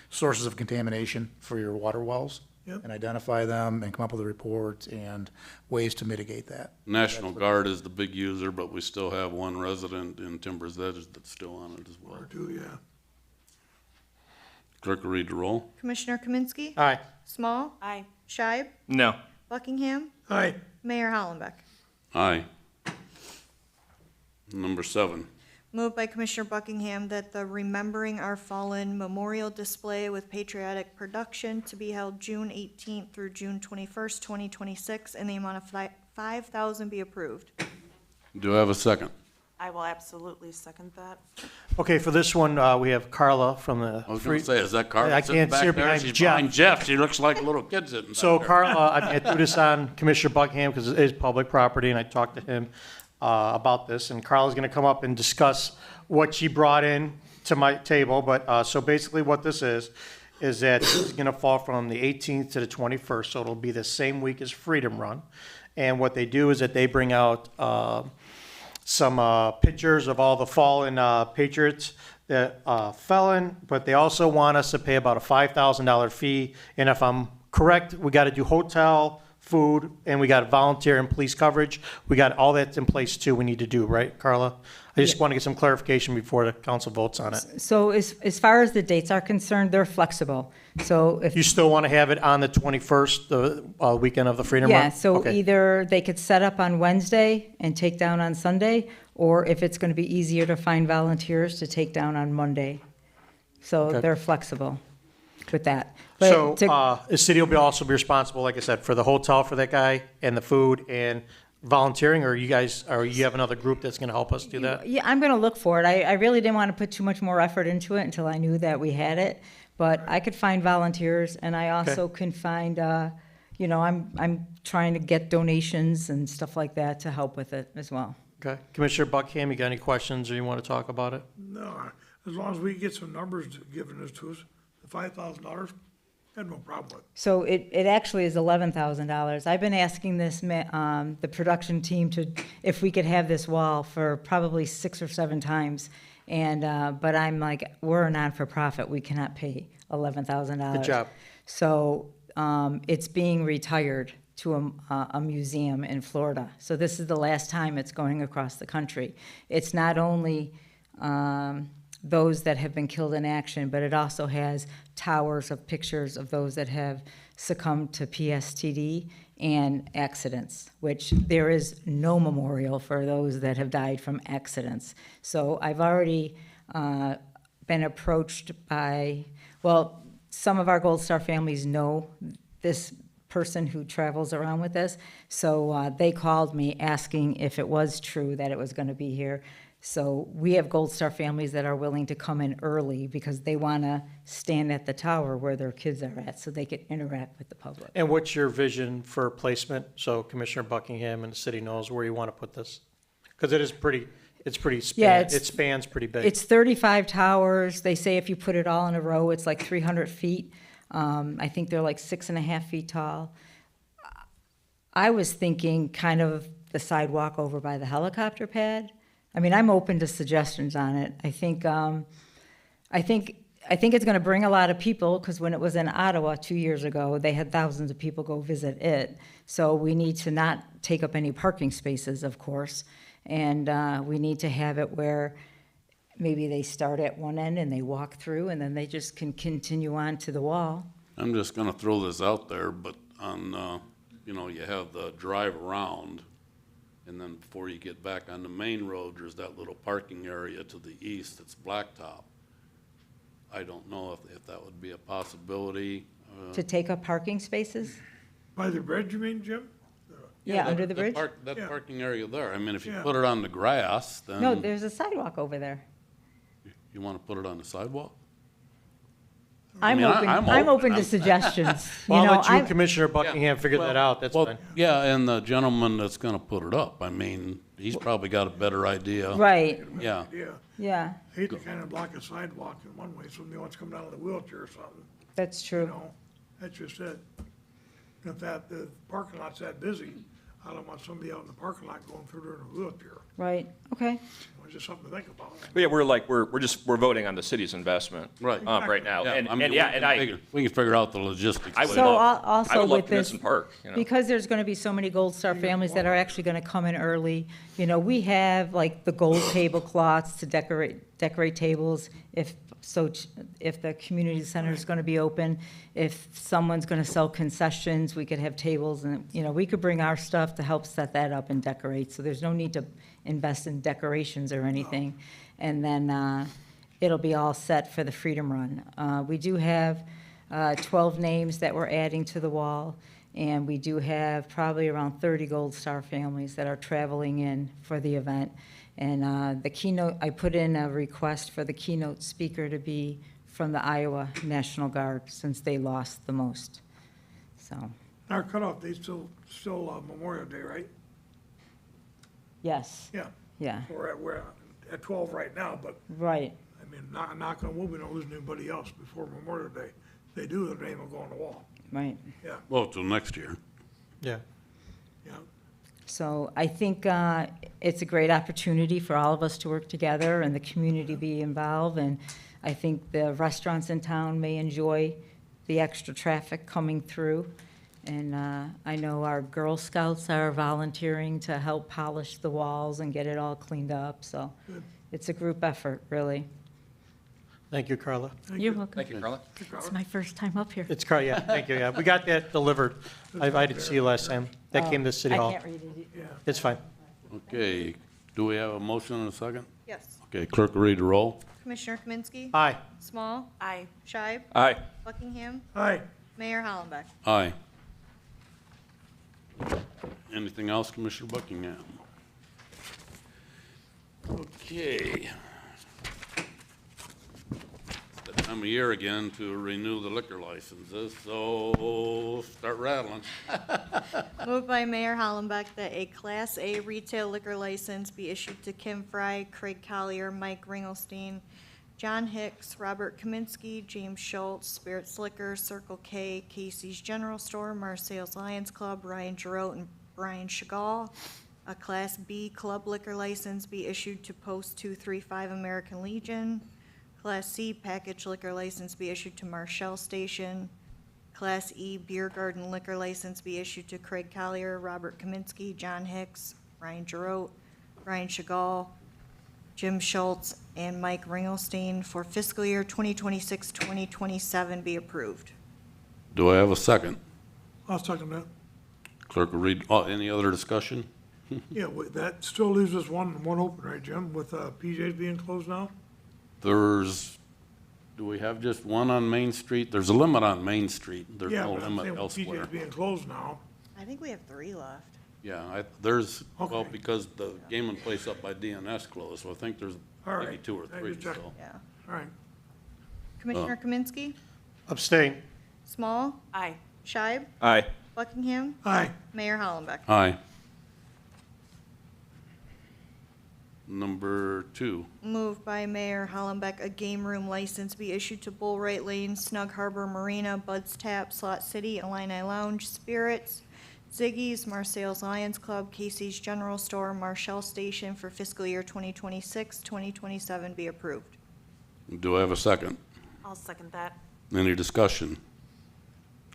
Speaker 16: sources of contamination for your water wells.
Speaker 1: Yep.
Speaker 16: And identify them and come up with a report and ways to mitigate that.
Speaker 5: National Guard is the big user, but we still have one resident in Timbers Edge that's still on it as well.
Speaker 1: Or two, yeah.
Speaker 5: Clerk will read the roll.
Speaker 13: Commissioner Kaminsky.
Speaker 4: Aye.
Speaker 13: Small.
Speaker 15: Aye.
Speaker 13: Scheib.
Speaker 9: No.
Speaker 13: Buckingham.
Speaker 1: Aye.
Speaker 13: Mayor Hollenbeck.
Speaker 5: Aye. Number 7.
Speaker 13: Moved by Commissioner Buckingham that the Remembering Our Fallen Memorial Display with Patriotic Production to be held June 18th through June 21st, 2026, in the amount of $5,000 be approved.
Speaker 5: Do I have a second?
Speaker 15: I will absolutely second that.
Speaker 4: Okay, for this one, we have Carla from the.
Speaker 5: I was gonna say, is that Carla
Speaker 4: I
Speaker 5: sitting
Speaker 4: can't
Speaker 5: back
Speaker 4: see her
Speaker 5: there?
Speaker 4: behind
Speaker 5: She's
Speaker 4: Jeff.
Speaker 5: behind Jeff. She looks like a little kid sitting back
Speaker 4: So
Speaker 5: there.
Speaker 4: Carla, I threw this on Commissioner Buckingham because it is public property, and I talked to him about this, and Carla's going to come up and discuss what she brought in to my table, but, so basically what this is that this is going to fall from the 18th to the 21st, so it'll be the same week as Freedom Run, and what they do is that they bring out some pictures of all the fallen patriots that felon, but they also want us to pay about a $5,000 fee, and if I'm correct, we got to do hotel, food, and we got volunteer and police coverage. We got all that in place too we need to do, right, Carla? I just want to get some clarification before the council votes on it.
Speaker 17: So as far as the dates are concerned, they're flexible. So if
Speaker 4: You still want to have it on the 21st, the weekend of the Freedom Run?
Speaker 17: yeah, so
Speaker 4: Okay.
Speaker 17: either they could set up on Wednesday and take down on Sunday, or if it's going to be easier to find volunteers to take down on Monday. So
Speaker 4: Okay.
Speaker 17: they're flexible with that. But
Speaker 4: So,
Speaker 17: to-
Speaker 4: the city will also be responsible, like I said, for the hotel for that guy, and the food, and volunteering, or you guys, or you have another group that's gonna help us do that?
Speaker 17: Yeah, I'm gonna look for it. I really didn't want to put too much more effort into it until I knew that we had it. But I could find volunteers, and I also can find, I'm trying to get donations and stuff like that to help with it as well.
Speaker 4: Okay. Commissioner Buckingham, you got any questions or you want to talk about it?
Speaker 1: No, as long as we get some numbers given us to us, the $5,000, I have no problem with.
Speaker 17: So it actually is $11,000. I've been asking the production team if we could have this wall for probably 6 or 7 times. And, but I'm like, we're a non-for-profit, we cannot pay $11,000.
Speaker 4: Good job.
Speaker 17: So, it's being retired to a museum in Florida. So this is the last time it's going across the country. It's not only, those that have been killed in action, but it also has towers of pictures of those that have succumbed to PSTD and accidents, which there is no memorial for those that have died from accidents. So I've already been approached by, well, some of our Gold Star families know this person who travels around with this, so they called me asking if it was true that it was going to be here. So we have Gold Star families that are willing to come in early because they want to stand at the tower where their kids are at so they can interact with the public.
Speaker 4: And what's your vision for placement? So Commissioner Buckingham and the city knows where you want to put this? Because it is pretty,
Speaker 17: Yeah,
Speaker 4: it spans pretty big.
Speaker 17: It's 35 towers. They say if you put it all in a row, it's like 300 feet. I think they're like 6.5 feet tall. I was thinking kind of the sidewalk over by the helicopter pad. I mean, I'm open to suggestions on it. I think it's going to bring a lot of people because when it was in Ottawa 2 years ago, they had thousands of people go visit it. So we need to not take up any parking spaces, of course, and we need to have it where maybe they start at one end and they walk through, and then they just can continue on to the wall.
Speaker 5: I'm just gonna throw this out there, but on, you have the drive around, and then before you get back on the main road, there's that little parking area to the east that's blacktop. I don't know if that would be a possibility.
Speaker 17: To take up parking spaces?
Speaker 1: By the bridge, you mean, Jim?
Speaker 17: Yeah,
Speaker 5: that-
Speaker 17: under the bridge?
Speaker 5: That
Speaker 1: Yeah.
Speaker 5: parking area there, I mean, if you
Speaker 1: Yeah.
Speaker 5: put it on the grass, then.
Speaker 17: No, there's a sidewalk over there.
Speaker 5: You wanna put it on the sidewalk?
Speaker 17: I'm
Speaker 5: mean,
Speaker 17: open,
Speaker 5: I'm
Speaker 17: I'm open to
Speaker 5: open.
Speaker 17: suggestions.
Speaker 4: Well,
Speaker 17: You
Speaker 4: I'll
Speaker 17: know,
Speaker 4: let you,
Speaker 17: I'm,
Speaker 4: Commissioner Buckingham, figure that out. That's
Speaker 5: Well,
Speaker 4: fine.
Speaker 5: yeah, and the gentleman that's gonna put it up, I mean, he's probably got a better idea.
Speaker 17: right,
Speaker 5: Yeah.
Speaker 1: Yeah.
Speaker 17: yeah,
Speaker 1: Hate to kind of block a sidewalk in one way, somebody wants to come down with a wheelchair or something,
Speaker 17: that's
Speaker 1: you
Speaker 17: true.
Speaker 1: know? That's just it. If the parking lot's that busy, I don't want somebody out in the parking lot going through there in a wheelchair.
Speaker 17: Right, okay.
Speaker 1: It's just something to think about.
Speaker 9: But yeah, we're voting on the city's investment.
Speaker 5: Right.
Speaker 9: Right now.
Speaker 5: Yeah,
Speaker 9: And,
Speaker 5: I mean,
Speaker 9: and yeah, and
Speaker 5: we can figure out the logistics.
Speaker 9: I
Speaker 5: of
Speaker 9: would
Speaker 5: it.
Speaker 17: So
Speaker 9: love- I
Speaker 17: also
Speaker 9: would love
Speaker 17: with this,
Speaker 9: Knudsen Park,
Speaker 17: because there's going to be so many Gold Star families that are actually going to come in early, we have like the gold tablecloths to decorate tables if the community center is going to be open. If someone's going to sell concessions, we could have tables and, we could bring our stuff to help set that up and decorate. So there's no need to invest in decorations or anything. And then it'll be all set for the Freedom Run. We do have 12 names that we're adding to the wall, and we do have probably around 30 Gold Star families that are traveling in for the event. And the keynote, I put in a request for the keynote speaker to be from the Iowa National Guard, since they lost the most. So,
Speaker 1: Our cutoff date's still Memorial Day, right?
Speaker 17: yes,
Speaker 1: Yeah.
Speaker 17: yeah,
Speaker 1: We're at 12 right now, but,
Speaker 17: right.
Speaker 1: I mean, knock on wood, we don't lose anybody else before Memorial Day. If they do, the name will go on the wall.
Speaker 17: Right.
Speaker 1: Yeah,
Speaker 5: Well, till next year.
Speaker 4: Yeah.
Speaker 1: yeah.
Speaker 17: So I think it's a great opportunity for all of us to work together and the community be involved. And I think the restaurants in town may enjoy the extra traffic coming through. And I know our Girl Scouts are volunteering to help polish the walls and get it all cleaned up. So it's a group effort, really.
Speaker 4: Thank you, Carla.
Speaker 17: You're welcome.
Speaker 9: Thank you, Carla.
Speaker 17: It's my first time up here.
Speaker 4: It's Carla, yeah, thank you, yeah. We got that delivered. I didn't see you last time. That came to City Hall.
Speaker 17: I can't read it.
Speaker 4: It's fine.
Speaker 5: Okay, do we have a motion and a second?
Speaker 13: Yes.
Speaker 5: Okay, clerk will read the roll.
Speaker 13: Commissioner Kaminsky.
Speaker 4: Aye.
Speaker 13: Small.
Speaker 15: Aye.
Speaker 13: Shive.
Speaker 9: Aye.
Speaker 13: Buckingham.
Speaker 1: Aye.
Speaker 13: Mayor Hollenbeck.
Speaker 5: Aye. Anything else, Commissioner Buckingham? Okay. It's that time of year again to renew the liquor licenses, so start rattling.
Speaker 13: Moved by Mayor Hollenbeck that a Class A retail liquor license be issued to Kim Fry, Craig Collier, Mike Ringelstein, John Hicks, Robert Kaminsky, James Schultz, Spirits Liquor, Circle K, Casey's General Store, Marseilles Lions Club, Ryan Giroux, and Brian Chagall. A Class B club liquor license be issued to Post 235 American Legion. Class C package liquor license be issued to Marshall Station. Class E beer garden liquor license be issued to Craig Collier, Robert Kaminsky, John Hicks, Ryan Giroux, Brian Chagall, Jim Schultz, and Mike Ringelstein for fiscal year 2026-2027 be approved.
Speaker 5: Do I have a second?
Speaker 1: I'll second that.
Speaker 5: Clerk will read, any other discussion?
Speaker 1: Yeah, that still leaves us one open, right, Jim, with PJ's being closed now?
Speaker 5: Do we have just one on Main Street? There's a limit on Main Street. There's
Speaker 1: Yeah,
Speaker 5: no
Speaker 1: but I'm
Speaker 5: limit
Speaker 1: saying with
Speaker 5: elsewhere.
Speaker 1: PJ's being closed now.
Speaker 13: I think we have 3 left.
Speaker 5: Yeah, well,
Speaker 1: Okay.
Speaker 5: because the gaming place up by DNS closed, so I think there's
Speaker 1: All
Speaker 5: maybe
Speaker 1: right.
Speaker 5: 2 or
Speaker 1: I
Speaker 5: 3,
Speaker 1: just checked.
Speaker 5: so.
Speaker 13: Yeah.
Speaker 1: All right.
Speaker 13: Commissioner Kaminsky,
Speaker 4: Abstain.
Speaker 13: Small,
Speaker 15: Aye.
Speaker 13: Scheib,
Speaker 9: Aye.
Speaker 13: Buckingham,
Speaker 1: Aye.
Speaker 13: Mayor Hollenbeck.
Speaker 5: Aye. Number 2.
Speaker 13: Moved by Mayor Hollenbeck, a game room license be issued to Bullwright Lane, Snug Harbor Marina, Bud's Tap, Slot City, Illini Lounge, Spirits, Ziggy's, Marseilles Lions Club, Casey's General Store, Marshall Station for fiscal year 2026-2027 be approved.
Speaker 5: Do I have a second?
Speaker 15: I'll second that.
Speaker 5: Any discussion?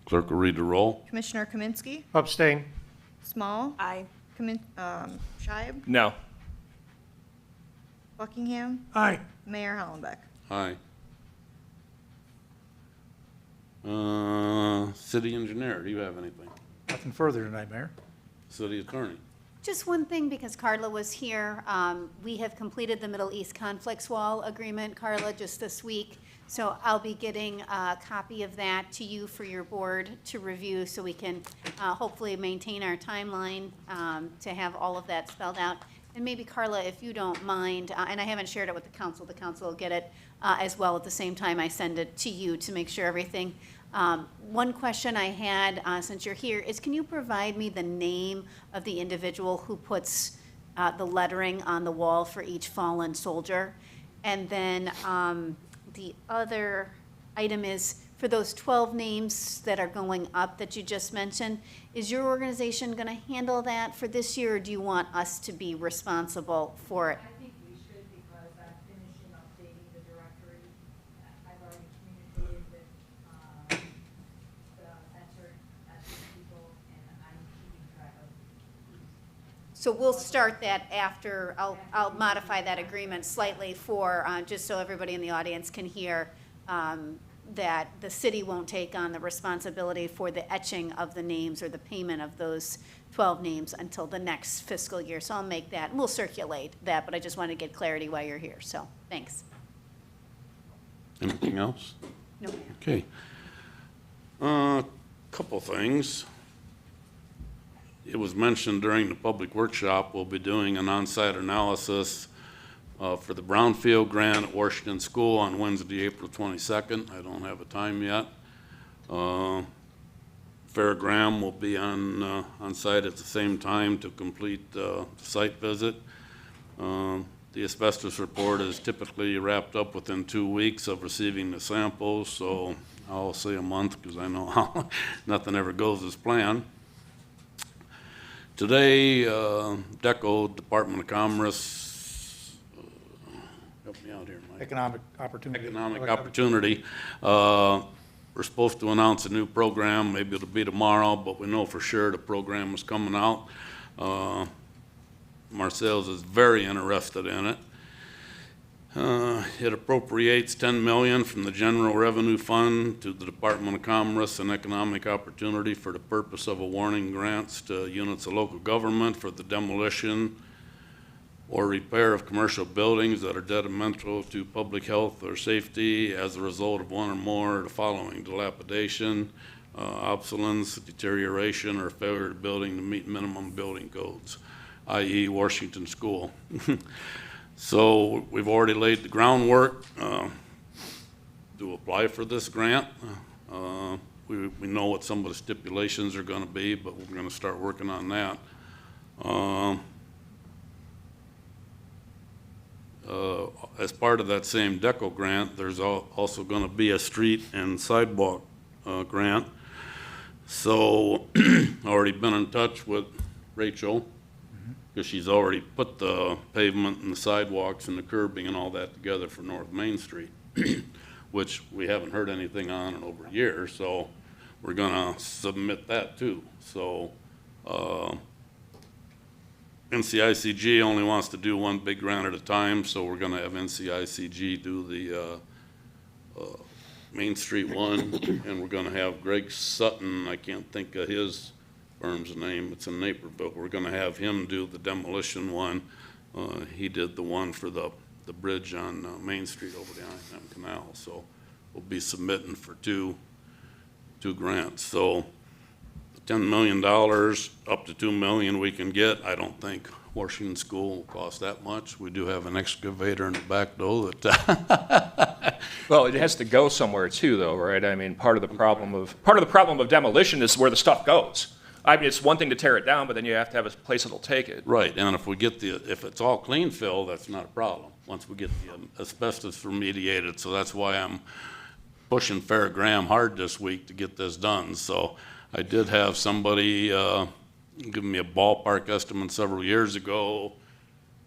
Speaker 5: Clerk will read the roll.
Speaker 13: Commissioner Kaminsky,
Speaker 4: Abstain.
Speaker 13: Small,
Speaker 15: Aye.
Speaker 13: Scheib,
Speaker 9: No.
Speaker 13: Buckingham,
Speaker 1: Aye.
Speaker 13: Mayor Hollenbeck.
Speaker 5: Aye. City engineer, do you have anything?
Speaker 16: Nothing further tonight, Mayor.
Speaker 5: City attorney?
Speaker 14: Just one thing, because Carla was here, we have completed the Middle East Conflicts Wall Agreement, Carla, just this week. So I'll be getting a copy of that to you for your board to review, so we can hopefully maintain our timeline to have all of that spelled out. And maybe Carla, if you don't mind, and I haven't shared it with the council will get it as well at the same time I send it to you to make sure everything. One question I had, since you're here, is can you provide me the name of the individual who puts the lettering on the wall for each fallen soldier? And then the other item is, for those 12 names that are going up that you just mentioned, is your organization going to handle that for this year, or do you want us to be responsible for it?
Speaker 17: I think we should, because I'm finishing updating the directory. I've already communicated with the enter people, and I'm keeping track of.
Speaker 14: So we'll start that after, I'll modify that agreement slightly for, just so everybody in the audience can hear, that the city won't take on the responsibility for the etching of the names or the payment of those 12 names until the next fiscal year. So I'll make that, and we'll circulate that, but I just want to get clarity while you're here, so, thanks.
Speaker 5: Anything else?
Speaker 14: No, ma'am.
Speaker 5: Okay. Couple things. It was mentioned during the public workshop, we'll be doing an on-site analysis for the Brownfield grant at Washington School on Wednesday, April 22nd. I don't have a time yet. Fairgram will be on site at the same time to complete the site visit. The asbestos report is typically wrapped up within 2 weeks of receiving the samples, so I'll say a month because I know how nothing ever goes as planned. Today, DECO, Department of Commerce, help me out here, Mike.
Speaker 16: Economic
Speaker 5: Opportunity. We're supposed to announce a new program, maybe it'll be tomorrow, but we know for sure the program is coming out. Marseilles is very interested in it. It appropriates $10 million from the General Revenue Fund to the Department of Commerce and Economic Opportunity for the purpose of awarding grants to units of local government for the demolition or repair of commercial buildings that are detrimental to public health or safety as a result of one or more of the following: dilapidation, obsolescence, deterioration, or failure of building to meet minimum building codes, i.e. Washington School. So we've already laid the groundwork to apply for this grant. We know what some of the stipulations are gonna be, but we're gonna start working on that. As part of that same DECO grant, there's also gonna be a street and sidewalk grant. So, already been in touch with Rachel, because she's already put the pavement and the sidewalks and the curbing and all that together for North Main Street, which we haven't heard anything on in over a year, so we're gonna submit that too. So, NCICG only wants to do one big grant at a time, so we're gonna have NCICG do the Main Street one, and we're gonna have Greg Sutton, I can't think of his firm's name, it's in Naperville, we're gonna have him do the demolition one. He did the one for the bridge on Main Street over the I-10 Canal, so we'll be submitting for two grants. So $10 million, up to $2 million we can get. I don't think Washington School will cost that much. We do have an excavator in the back though that.
Speaker 9: Well, it has to go somewhere too, though, right? I mean, part of the problem of demolition is where the stuff goes. I mean, it's one thing to tear it down, but then you have to have a place that'll take it.
Speaker 5: Right, and if we get if it's all clean fill, that's not a problem, once we get the asbestos remediated. So that's why I'm pushing Fair Graham hard this week to get this done. So I did have somebody give me a ballpark estimate several years ago,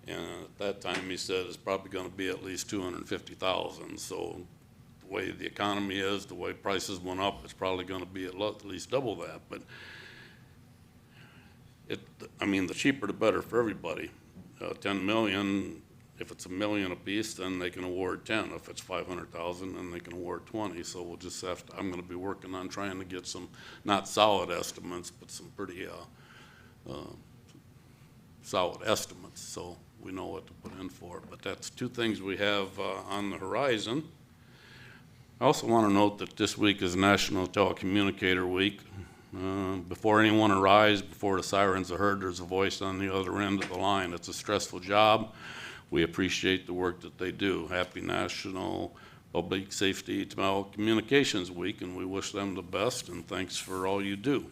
Speaker 5: and at that time he said it's probably gonna be at least $250,000. So the way the economy is, the way prices went up, it's probably gonna be at least double that. But I mean, the cheaper the better for everybody. 10 million, if it's $1 million apiece, then they can award 10. If it's 500,000, then they can award 20. So we'll just have to, I'm gonna be working on trying to get some, not solid estimates, but some pretty solid estimates, so we know what to put in for. But that's two things we have on the horizon. I also want to note that this week is National Telecommunicator Week. Before anyone arrives, before the sirens are heard, there's a voice on the other end of the line. It's a stressful job. We appreciate the work that they do. Happy National Public Safety Telecommunications Week, and we wish them the best, and thanks for all you do.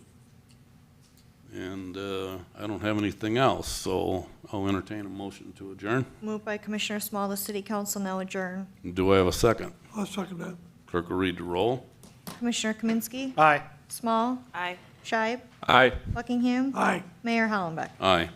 Speaker 5: And I don't have anything else, so I'll entertain a motion to adjourn.
Speaker 13: Moved by Commissioner Small, the city council now adjourn.
Speaker 5: Do I have a second?
Speaker 1: I'll second that.
Speaker 5: Clerk will read the roll.
Speaker 13: Commissioner Kaminsky.
Speaker 4: Aye.
Speaker 13: Small.
Speaker 15: Aye.
Speaker 13: Scheib.
Speaker 9: Aye.
Speaker 13: Buckingham.
Speaker 1: Aye.
Speaker 13: Mayor Hollenbeck.
Speaker 5: Aye.